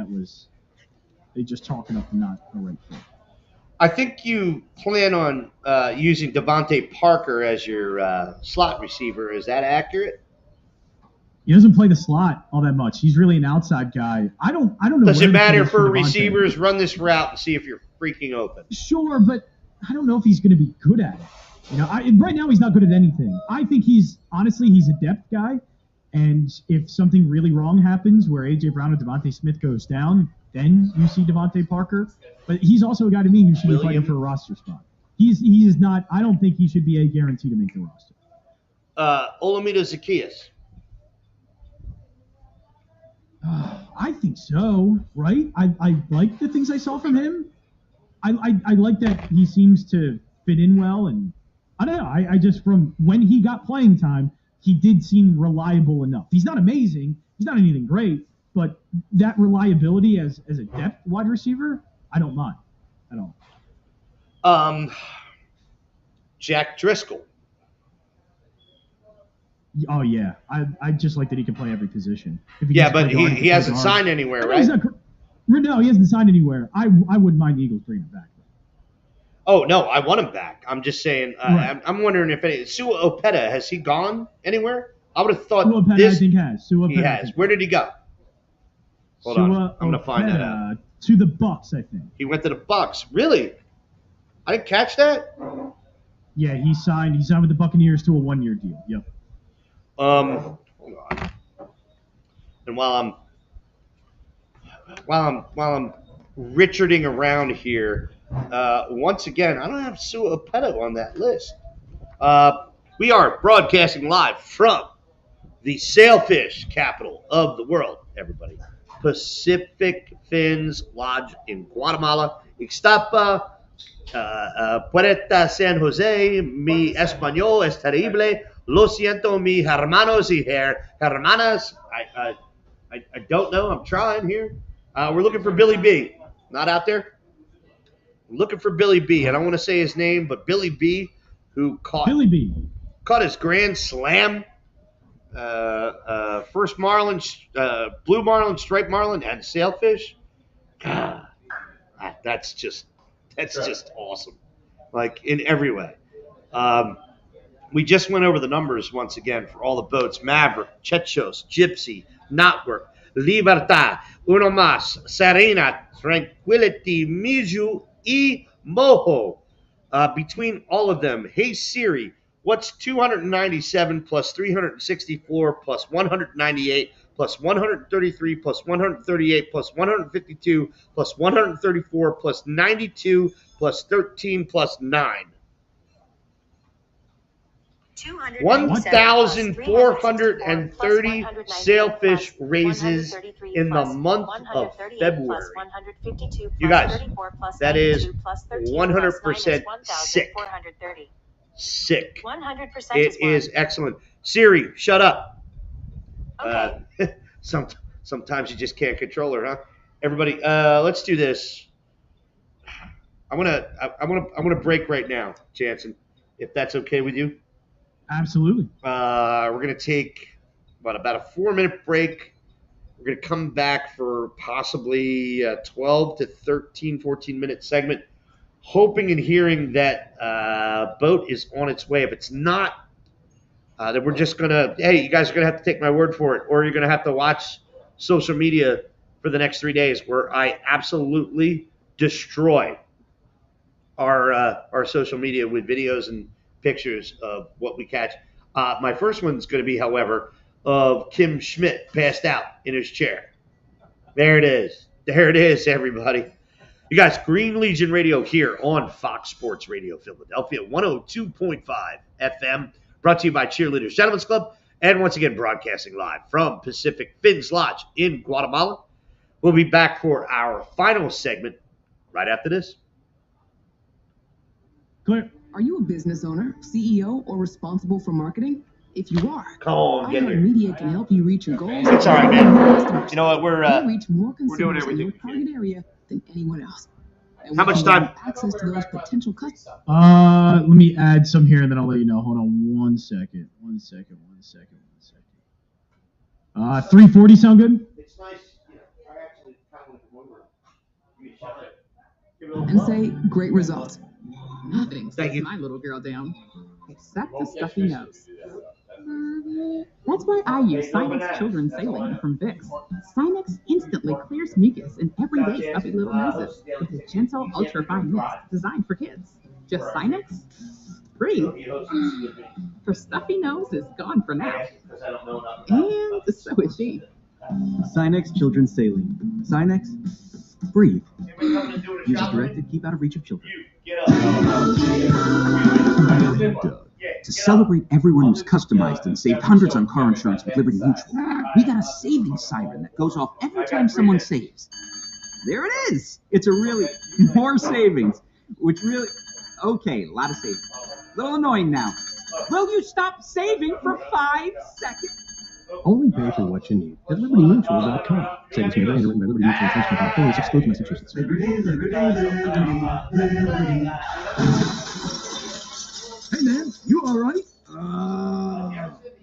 they just talking up not the right fit. I think you plan on using Devontae Parker as your slot receiver. Is that accurate? He doesn't play the slot all that much. He's really an outside guy. I don't know. Does it matter for receivers? Run this route and see if you're freaking open. Sure, but I don't know if he's going to be good at it. You know, right now he's not good at anything. I think he's a depth guy, and if something really wrong happens where A.J. Brown or Devontae Smith goes down, then you see Devontae Parker. But he's also a guy to me who should be fighting for a roster spot. He is not. I don't think he should be a guarantee to make the roster. Olamide Zaccheaus. I think so, right? I like the things I saw from him. I like that he seems to fit in well, and I don't know. I just, from when he got playing time, he did seem reliable enough. He's not amazing. He's not anything great, but that reliability as a depth wide receiver, I don't mind at all. Jack Driscoll. Oh yeah, I just like that he can play every position. Yeah, but he hasn't signed anywhere, right? No, he hasn't signed anywhere. I wouldn't mind the Eagles bringing him back. Oh no, I want him back. I'm just saying. Right. I'm wondering if Sua Opeta, has he gone anywhere? I would have thought Sua Opeta, I think has. He has. Where did he go? Hold on, I'm gonna find that out. To the Bucks, I think. He went to the Bucks. Really? I didn't catch that. Yeah, he signed with the Buccaneers to a 1-year deal. Yep. Hold on. And while I'm Richarding around here, once again, I don't have Sua Petto on that list. We are broadcasting live from the sailfish capital of the world, everybody. Pacific Fins Lodge in Guatemala. Ixtapa, Puerta San Jose. Mi español es terrible. Lo siento, mi hermanos y hermanas. I don't know. I'm trying here. We're looking for Billy B. Not out there? We're looking for Billy B. I don't want to say his name, but Billy B, who caught his grand slam. First marlin, blue marlin, striped marlin, and sailfish. God, that's just awesome. Like in every way. We just went over the numbers once again for all the boats: Maverick, Chechos, Gypsy, Knotwork, Libertad, Uno Mas, Serena, Tranquility, Miju, y Mojo. Between all of them, hey Siri, what's 297 plus 364 plus 198 plus 133 plus 138 plus 152 plus 134 plus 92 plus 13 plus 9? 1,430 sailfish raises in the month of February. You guys, that is 100% sick. Sick. 100%. It is excellent. Siri, shut up. Okay. Sometimes you just can't control her, huh? Everybody, let's do this. I want to break right now, Jansen, if that's okay with you. Absolutely. We're going to take about a 4-minute break. We're going to come back for possibly a 12 to 13, 14-minute segment, hoping and hearing that boat is on its way. If it's not, then we're just going to, hey, you guys are going to have to take my word for it, or you're going to have to watch social media for the next 3 days where I absolutely destroy our social media with videos and pictures of what we catch. My first one's going to be, however, of Kim Schmidt passed out in his chair. There it is. There it is, everybody. You guys, Green Legion Radio here on Fox Sports Radio Philadelphia, 102.5 FM, brought to you by Cheerleaders Gentlemen's Club, and once again broadcasting live from Pacific Fins Lodge in Guatemala. We'll be back for our final segment right after this. Clear. Are you a business owner, CEO, or responsible for marketing? If you are, come on, get here. Media can help you reach your goals. It's all right, man. You know what? We're reach more we're doing everything in your target area than anyone else. And how much time? Access to those potential customers. Let me add some here, and then I'll let you know. Hold on 1 second. 1 second. 1 second. 1 second. 340 sound good? It's nice. I actually kind of remember. And say great results. Nothing slows my little girl down, except the stuffy nose. That's why I use Sinex Children's Saline from Vicks. Sinex instantly clears mucus in everyday stuffy little noses with a gentle, ultra-fine mist designed for kids. Just Sinex? Breathe. Her stuffy nose is gone for now. And so is she. Sinex Children's Saline. Sinex, breathe. Use as directed, keep out of reach of children. To celebrate everyone who's customized and saved hundreds on car insurance with Liberty Mutual, we got a savings siren that goes off every time someone saves. There it is. It's a really more savings, which really okay, a lot of savings. A little annoying now. Will you stop saving for 5 seconds? Only pay for what you need at LibertyMutual.com. Savings may be underwritten by Liberty Mutual Insurance Company, affiliates, excludes Massachusetts. Hey man, you all right?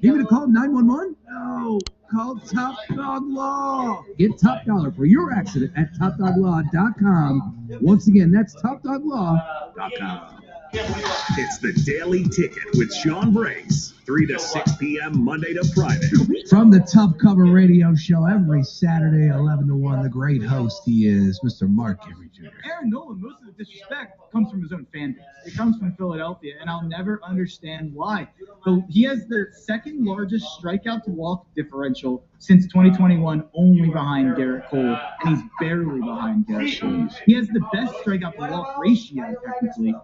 You gonna call 911? No, call Top Dog Law. Get top dollar for your accident at TopDogLaw.com. Once again, that's TopDogLaw.com. It's the Daily Ticket with Sean Brace, 3 to 6 p.m. Monday to Friday. From the Tough Cover Radio Show every Saturday, 11 to 1, the great host he is, Mr. Mark Henry Jr. Aaron Nolan, most of the disrespect comes from his own fan base. It comes from Philadelphia, and I'll never understand why. He has the second largest strikeout to walk differential since 2021, only behind Garrett Cole, and he's barely behind Garrett Cole. He has the best strikeout to walk ratio, technically,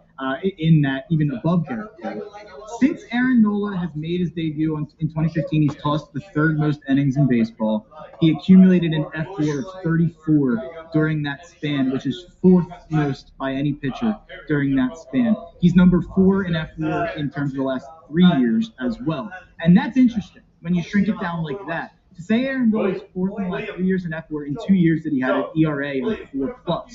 in that, even above Garrett Cole. Since Aaron Nola has made his debut in 2015, he's tossed the third most innings in baseball. He accumulated an F4 of 34 during that span, which is fourth most by any pitcher during that span. He's number 4 in F4 in terms of the last 3 years as well. And that's interesting when you shrink it down like that. To say Aaron Nola is fourth in the last 3 years in F4 in 2 years that he had an ERA of 4+.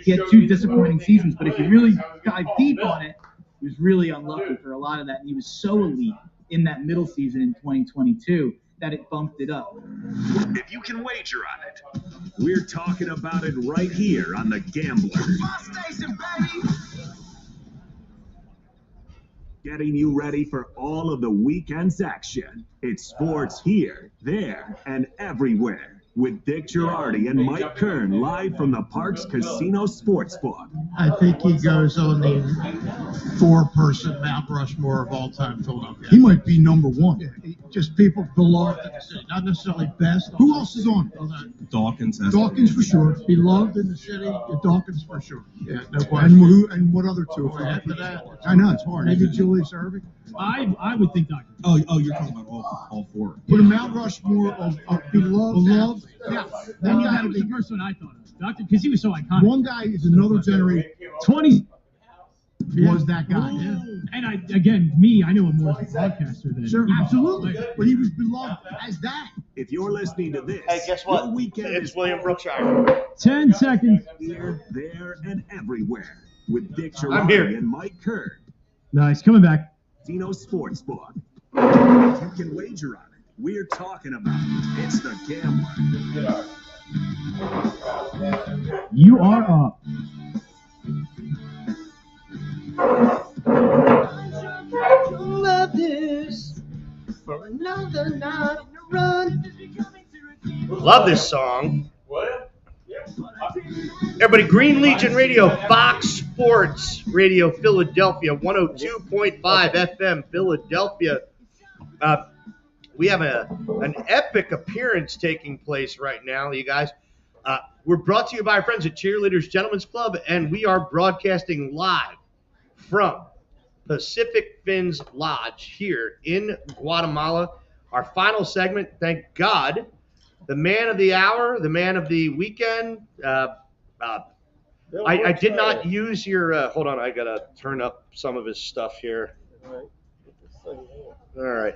He had 2 disappointing seasons, but if you really dive deep on it, he was really unlucky for a lot of that, and he was so elite in that middle season in 2022 that it bumped it up. If you can wager on it, we're talking about it right here on The Gambler. Getting you ready for all of the weekend's action. It's sports here, there, and everywhere. With Dick Girardi and Mike Kern live from the Parks Casino Sportsbook. I think he goes on the 4-person Mount Rushmore of all-time Philadelphia. He might be number 1. Yeah, just people beloved in the city, not necessarily best. Who else is on it? Dawkins. Dawkins for sure. Beloved in the city. Dawkins for sure. Yeah, no question. And what other two? If I had to that, I know it's hard. Maybe Julius Erving. I would think Dawkins. Oh, you're talking about all 4. Put a Mount Rushmore of beloved. Yeah, Then you that was the first one I thought of. Doctor, because he was so iconic. One guy is another generation. 20 was that guy. Yeah. And I know him more as a broadcaster than sure, absolutely. But he was beloved as that. If you're listening to this, hey, guess what? It's William Brookshire. 10 seconds. Here, there, and everywhere with Dick I'm here. Girardi and Mike Kern. Nice, coming back. Casino Sportsbook. If you can wager on it, we're talking about it. It's The Gambler. You are up. Love this for another night to run. Love this song. Everybody, Green Legion Radio, Fox Sports Radio, Philadelphia, 102.5 FM, Philadelphia. We have an epic appearance taking place right now, you guys. We're brought to you by our friends at Cheerleaders Gentlemen's Club, and we are broadcasting live from Pacific Fins Lodge here in Guatemala. Our final segment, thank God, the man of the hour, the man of the weekend. I did not use your hold on, I got to turn up some of his stuff here. All right.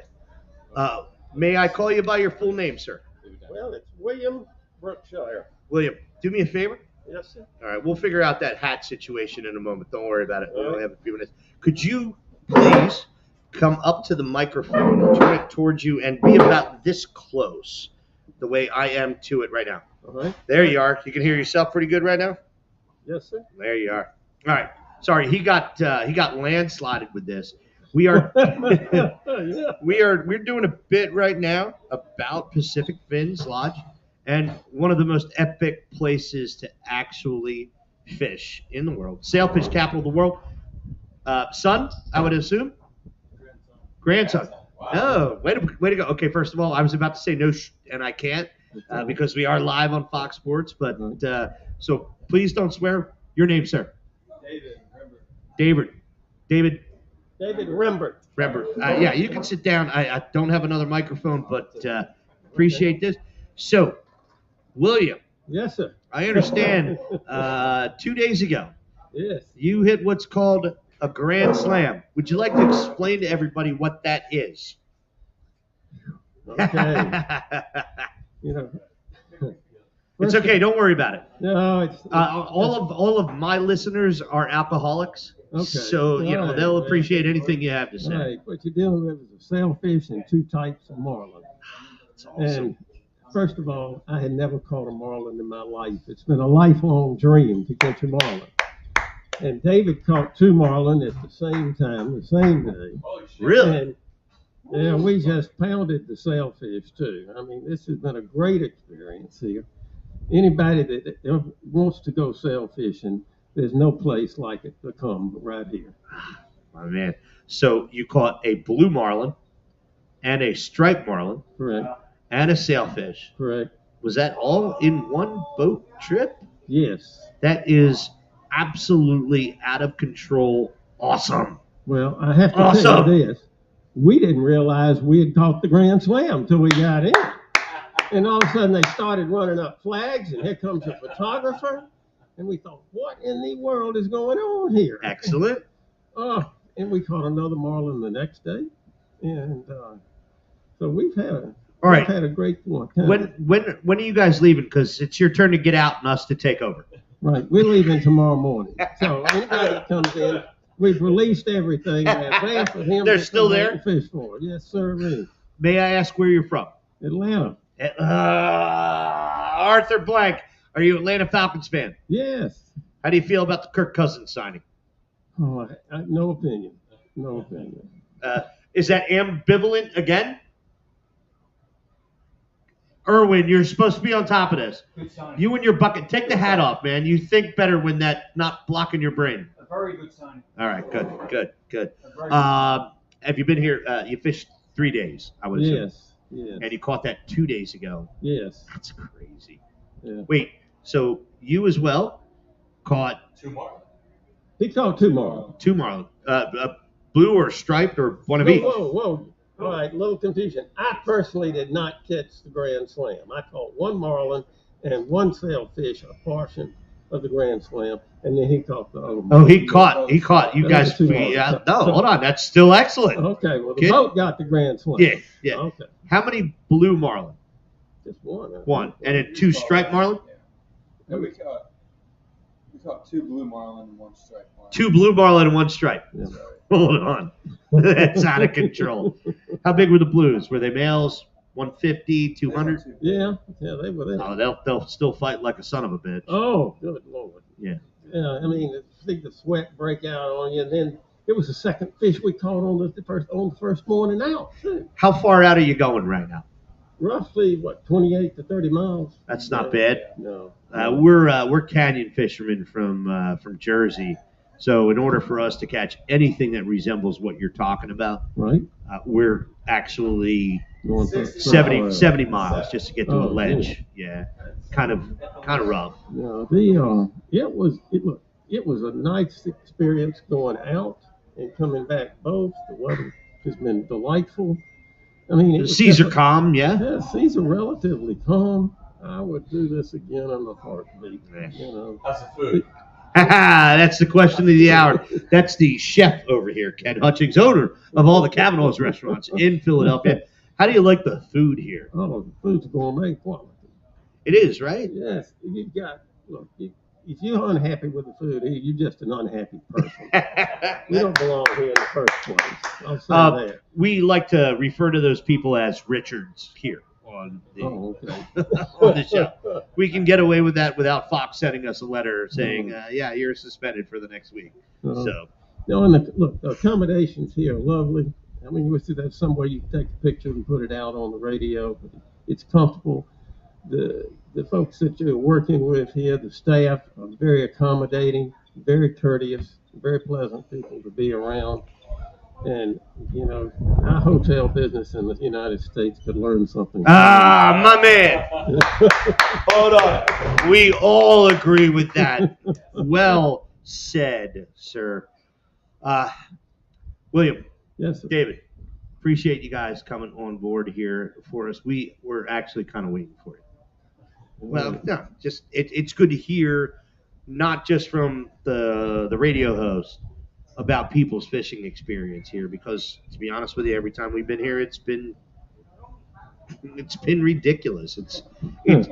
May I call you by your full name, sir? Well, it's William Brookshire. William, do me a favor. Yes, sir. All right, we'll figure out that hat situation in a moment. Don't worry about it. We only have a few minutes. Could you please come up to the microphone, turn it towards you, and be about this close, the way I am to it right now? All right. There you are. You can hear yourself pretty good right now? Yes, sir. There you are. All right. Sorry, he got landslided with this. We are we're doing a bit right now about Pacific Fins Lodge, and one of the most epic places to actually fish in the world. Sailfish capital of the world. Son, I would assume? Grandson. Oh, way to go. Okay, first of all, I was about to say no, and I can't because we are live on Fox Sports, but so please don't swear. Your name, sir? David Rembert. Yeah, you can sit down. I don't have another microphone, but appreciate this. So, William. Yes, sir. I understand 2 days ago, yes, you hit what's called a grand slam. Would you like to explain to everybody what that is? Okay. It's okay. Don't worry about it. No, it's all of my listeners are alcoholics. Okay. So, they'll appreciate anything you have to say. Right. What you're dealing with is a sailfish and 2 types of marlin. That's awesome. And first of all, I had never caught a marlin in my life. It's been a lifelong dream to catch a marlin. And David caught 2 marlin at the same time, the same day. Really? And, yeah, we just pounded the sailfish too. I mean, this has been a great experience here. Anybody that wants to go sailfishing, there's no place like it to come right here. My man. So you caught a blue marlin and a striped marlin. Correct. And a sailfish. Correct. Was that all in one boat trip? Yes. That is absolutely out of control. Awesome. Well, I have to tell you this. We didn't realize we had caught the Grand Slam until we got in. And all of a sudden they started running up flags, and here comes a photographer. And we thought, what in the world is going on here? Excellent. And we caught another marlin the next day. And so we've had a great one. When are you guys leaving? Because it's your turn to get out and us to take over. Right. We're leaving tomorrow morning. So anybody that comes in, we've released everything in advance for him. They're still there? To fish for it. Yes, sir. May I ask where you're from? Atlanta. Arthur Blank. Are you an Atlanta Falcons fan? Yes. How do you feel about the Kirk Cousins signing? Oh, no opinion. No opinion. Is that ambivalent again? Erwin, you're supposed to be on top of this. You and your bucket. Take the hat off, man. You think better when that's not blocking your brain. A very good sign. All right, good. Have you been here? You fished 3 days, I would assume. Yes. And you caught that 2 days ago. Yes. That's crazy. Yeah. Wait, so you as well caught 2 marlin? He caught 2 marlin. 2 marlin. Blue or striped or one of each? Whoa. All right, little confusion. I personally did not catch the Grand Slam. I caught 1 marlin and 1 sailfish, a portion of the Grand Slam, and then he caught the other one. Oh, he caught. You guys. Hold on. That's still excellent. Okay, well, the boat got the Grand Slam. Yeah. Okay. How many blue marlin? Just 1. One. And then 2 striped marlin? Yeah, we caught 2 blue marlin and 1 striped marlin. 2 blue marlin and 1 stripe. Yeah. Hold on. That's out of control. How big were the blues? Were they males? 150, 200? Yeah, they were there. Oh, they'll still fight like a son of a bitch. Oh, good Lord. Yeah. Yeah, I mean, see the sweat break out on you, and then it was the second fish we caught on the first morning out. How far out are you going right now? Roughly, 28 to 30 miles. That's not bad. No. We're canyon fishermen from Jersey, so in order for us to catch anything that resembles what you're talking about, right, we're actually 70 miles just to get to a ledge. Cool. Yeah, kind of rough. It was a nice experience going out and coming back both. The weather has been delightful. I mean, the seas are calm, yeah? Yeah, seas are relatively calm. I would do this again in a heartbeat. Yeah. How's the food? That's the question of the hour. That's the chef over here, Ken Hutchings, owner of all the Cavanaugh's restaurants in Philadelphia. How do you like the food here? Oh, the food's gourmet quality. It is, right? Yes. If you're unhappy with the food here, you're just an unhappy person. You don't belong here in the first place. I'll say that. We like to refer to those people as Richards here on the, on the show. We can get away with that without Fox sending us a letter saying, yeah, you're suspended for the next week. So, and the accommodations here are lovely. I mean, you wish there's somewhere you can take a picture and put it out on the radio, but it's comfortable. The folks that you're working with here, the staff, are very accommodating, very courteous, very pleasant people to be around. And, our hotel business in the United States could learn something. My man. Hold on. We all agree with that. Well said, sir. William. Yes, sir. David. Appreciate you guys coming on board here for us. We were actually kind of waiting for you. Well, no, just it's good to hear, not just from the radio host, about people's fishing experience here. Because to be honest with you, every time we've been here, it's been ridiculous. You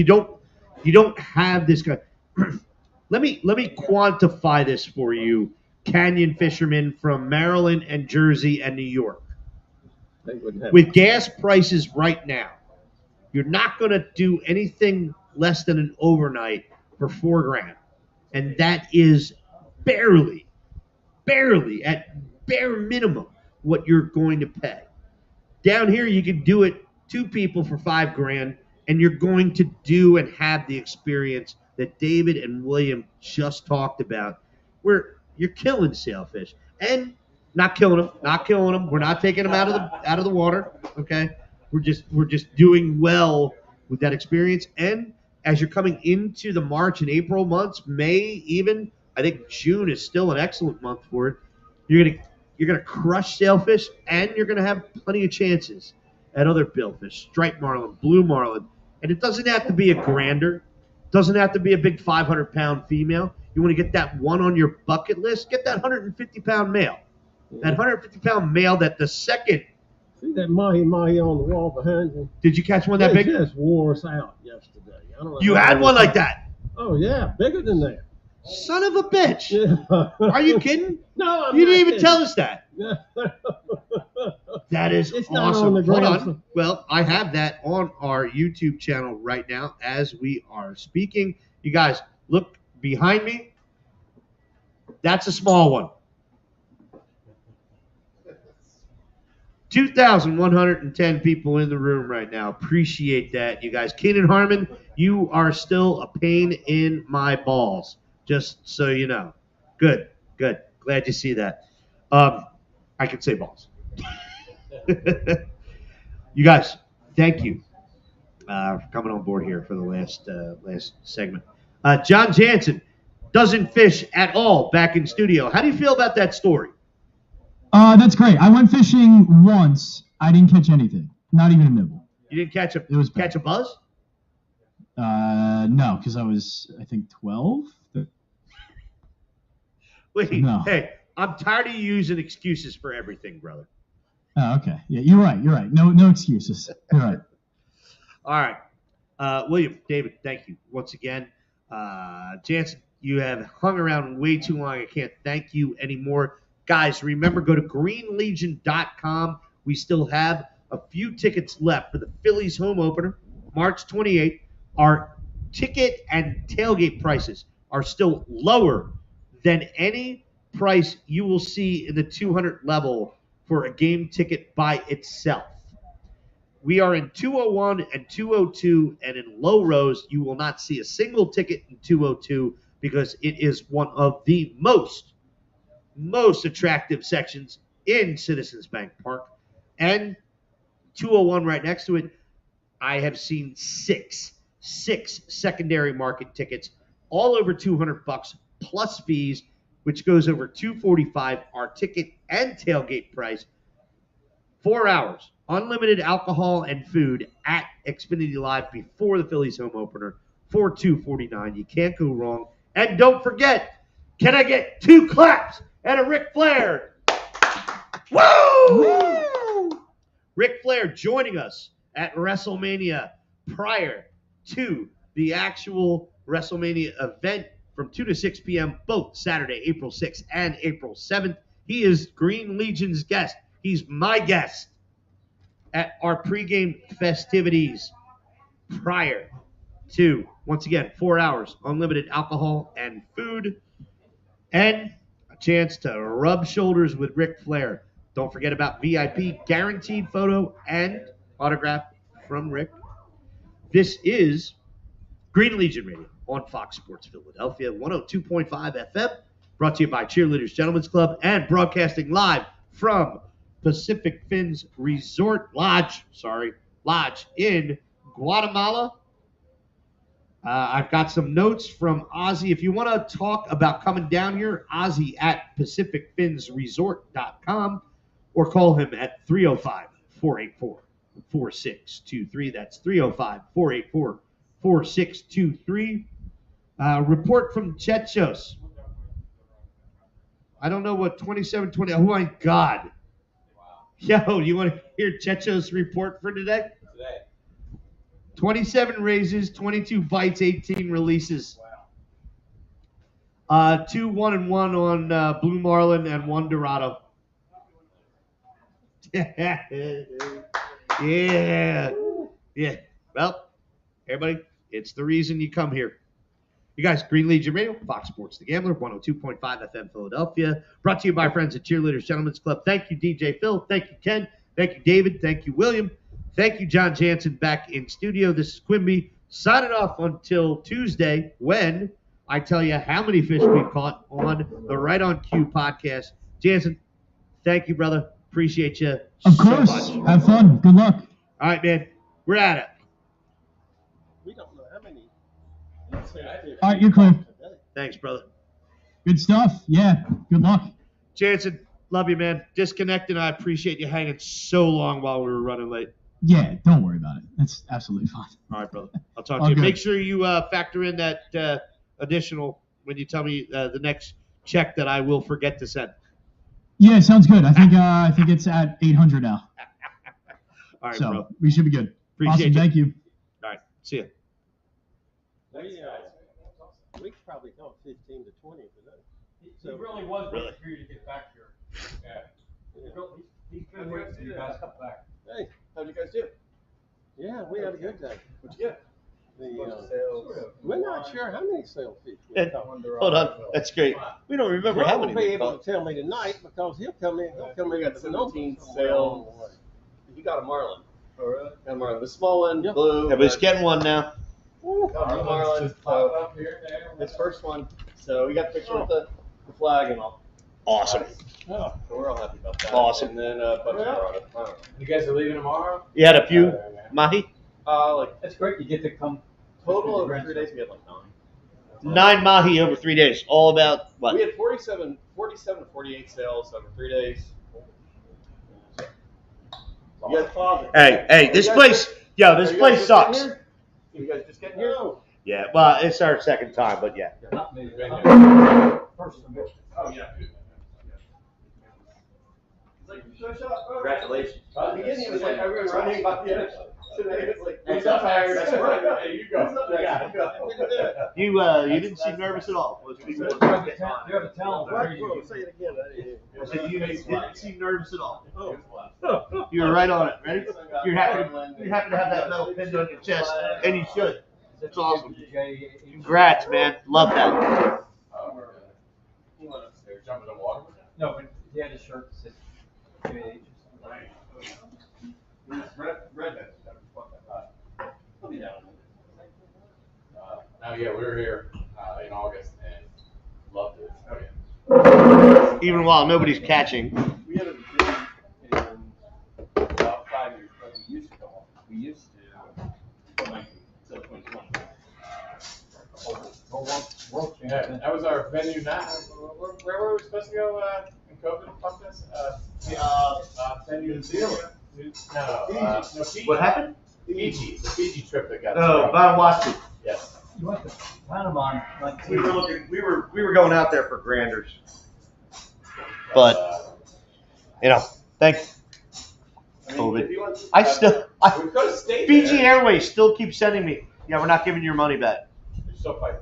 don't have this guy. Let me quantify this for you, canyon fishermen from Maryland and Jersey and New York. With gas prices right now, you're not going to do anything less than an overnight for $4,000. And that is barely at bare minimum what you're going to pay. Down here, you can do it 2 people for $5,000, and you're going to do and have the experience that David and William just talked about, where you're killing sailfish and not killing them. We're not taking them out of the water. Okay, we're just doing well with that experience. And as you're coming into the March and April months, May even, I think June is still an excellent month for it. You're gonna crush sailfish, and you're gonna have plenty of chances at other billfish, striped marlin, blue marlin, and it doesn't have to be a grander, doesn't have to be a big 500-pound female. You want to get that one on your bucket list? Get that 150-pound male. That 150-pound male that the second. See that mahi-mahi on the wall behind you? Did you catch one that big? It just wore us out yesterday. I don't know. You had one like that? Oh, yeah, bigger than that. Son of a bitch. Yeah. Are you kidding? No, You didn't not even kidding. tell us that. That is It's awesome. not on the Hold ground. on. Well, I have that on our YouTube channel right now as we are speaking. You guys, look behind me. That's a small one. 2,110 people in the room right now. Appreciate that, you guys. Keenan Harmon, you are still a pain in my balls, just so you know. Good. Glad you see that. I can say balls. You guys, thank you for coming on board here for the last segment. John Jansen doesn't fish at all back in studio. How do you feel about that story? That's great. I went fishing once. I didn't catch anything. Not even a nibble. You didn't catch a buzz? No, because I was, I think, 12. Wait, No. Hey, I'm tired of you using excuses for everything, brother. Oh, okay. Yeah, you're right. No excuses. You're right. All right. William, David, thank you once again. Jansen, you have hung around way too long. I can't thank you anymore. Guys, remember, go to greenlegion.com. We still have a few tickets left for the Phillies home opener, March 28th. Our ticket and tailgate prices are still lower than any price you will see in the 200 level for a game ticket by itself. We are in 201 and 202, and in low rows, you will not see a single ticket in 202 because it is one of the most attractive sections in Citizens Bank Park. And 201 right next to it, I have seen six secondary market tickets, all over $200 plus fees, which goes over $245. Our ticket and tailgate price, 4 hours, unlimited alcohol and food at Xfinity Live before the Phillies home opener for $249. You can't go wrong. And don't forget, can I get 2 claps and a Ric Flair? Woo! Ric Flair joining us at WrestleMania prior to the actual WrestleMania event from 2 to 6 p.m. both Saturday, April 6th and April 7th. He is Green Legion's guest. He's my guest at our pregame festivities prior to, once again, 4 hours, unlimited alcohol and food, and a chance to rub shoulders with Ric Flair. Don't forget about VIP, guaranteed photo and autograph from Rick. This is Green Legion Radio on Fox Sports Philadelphia, 102.5 FM, brought to you by Cheerleaders Gentlemen's Club and broadcasting live from Pacific Fins Resort Lodge in Guatemala. I've got some notes from Ozzy. If you want to talk about coming down here, Ozzy at PacificFinsResort.com or call him at 305-484-4623. That's 305-484-4623. Report from Chechos. I don't know what 2720. Oh my God. Yo, you want to hear Chechos' report for today? 27 raises, 22 bites, 18 releases. 2 1-1 on Blue Marlin and 1 Dorado. Yeah. Well, everybody, it's the reason you come here. You guys, Green Legion Radio, Fox Sports The Gambler, 102.5 FM Philadelphia. Brought to you by friends at Cheerleaders Gentlemen's Club. Thank you, DJ Phil. Thank you, Ken. Thank you, David. Thank you, William. Thank you, John Jansen, back in studio. This is Quimby signing off until Tuesday when I tell you how many fish we've caught on the Right on Cue podcast. Jansen, thank you, brother. Appreciate you Of so course. much. Have fun. Good luck. All right, man. We're at it. We don't know how many. All right, you're clear. Thanks, brother. Good stuff. Yeah. Good luck. Jansen, love you, man. Disconnected. I appreciate you hanging so long while we were running late. Yeah, don't worry about it. That's absolutely fine. All right, brother. I'll talk All to you. good. Make sure you factor in that additional when you tell me the next check that I will forget to send. Yeah, sounds good. I think it's at 800 now. All right, So bro. we should be good. Appreciate Awesome. you. Thank you. All right. See ya. We could probably call 15 to 20 today. He really was waiting for you to get back here. Yeah. He's been waiting for you guys to come back. Hey, how'd you guys do? Yeah, we had a good day. What'd you get? We're not sure how many sailfish we caught. Hold on. That's great. We don't remember how many He'll be we able caught. to tell me tonight because he'll come in. He'll come in. got with 17 numbers. sails. You got a marlin. Oh, really? Got a marlin. The small one, blue. Everybody's getting one now. Got a marlin. So his first one. So we got a picture with the flag and all. Awesome. Oh, so we're all happy about that. Awesome. And then Bucks brought it. I don't know. You guys are leaving tomorrow? You had a few, Mahi? Like That's great. You get to come. total over 3 days, we had like 9. 9 Mahi over 3 days. All about what? We had 47 to 48 sales over 3 days. You guys paused it. Hey, this place, yo, this Are you guys place just sucks. getting here? You guys just getting here? Yeah, well, it's our second time, but yeah. Not me. First of all. Oh, yeah. Congratulations. At the beginning, it was like everyone running by the end. Today, it's like, Hey, I'm tired. that's right. Hey, you go. You didn't seem nervous at all. Was it? You have to tell them where you Say it again. I didn't hear. I said you didn't seem nervous at all. You were right on it. Ready? You're happy to have that medal pinned on your chest, and you should. That's awesome. Congrats, man. Love that. You went upstairs. Jump in the water? No, but he had a shirt that said KH. Red. I'll be down. No, yeah, we were here in August and loved it. Oh, yeah. Even while nobody's catching. We haven't been in about 5 years, but we used to go on. We used to. Until 2020. Yeah, that was our venue now. Where were we supposed to go in COVID? Fuck this. Venue in Zealand. No, Fiji. What happened? Fiji. The Fiji trip that got. Oh, Vanuatu. Yes. You went to Panama. Like, We were going out there for granders. But thanks. COVID. I still We could have stayed Fiji there. Airways still keeps sending me. Yeah, we're not giving you your money back. You're still fighting.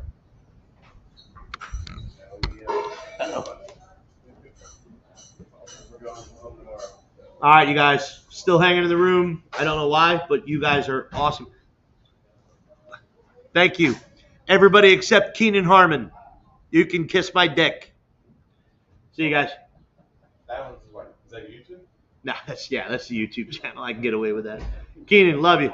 All right, you guys, still hanging in the room. I don't know why, but you guys are awesome. Thank you. Everybody except Keenan Harmon. You can kiss my dick. See you guys. That one's what? Is that YouTube? Nah, that's the YouTube channel. I can get away with that. Keenan, love you.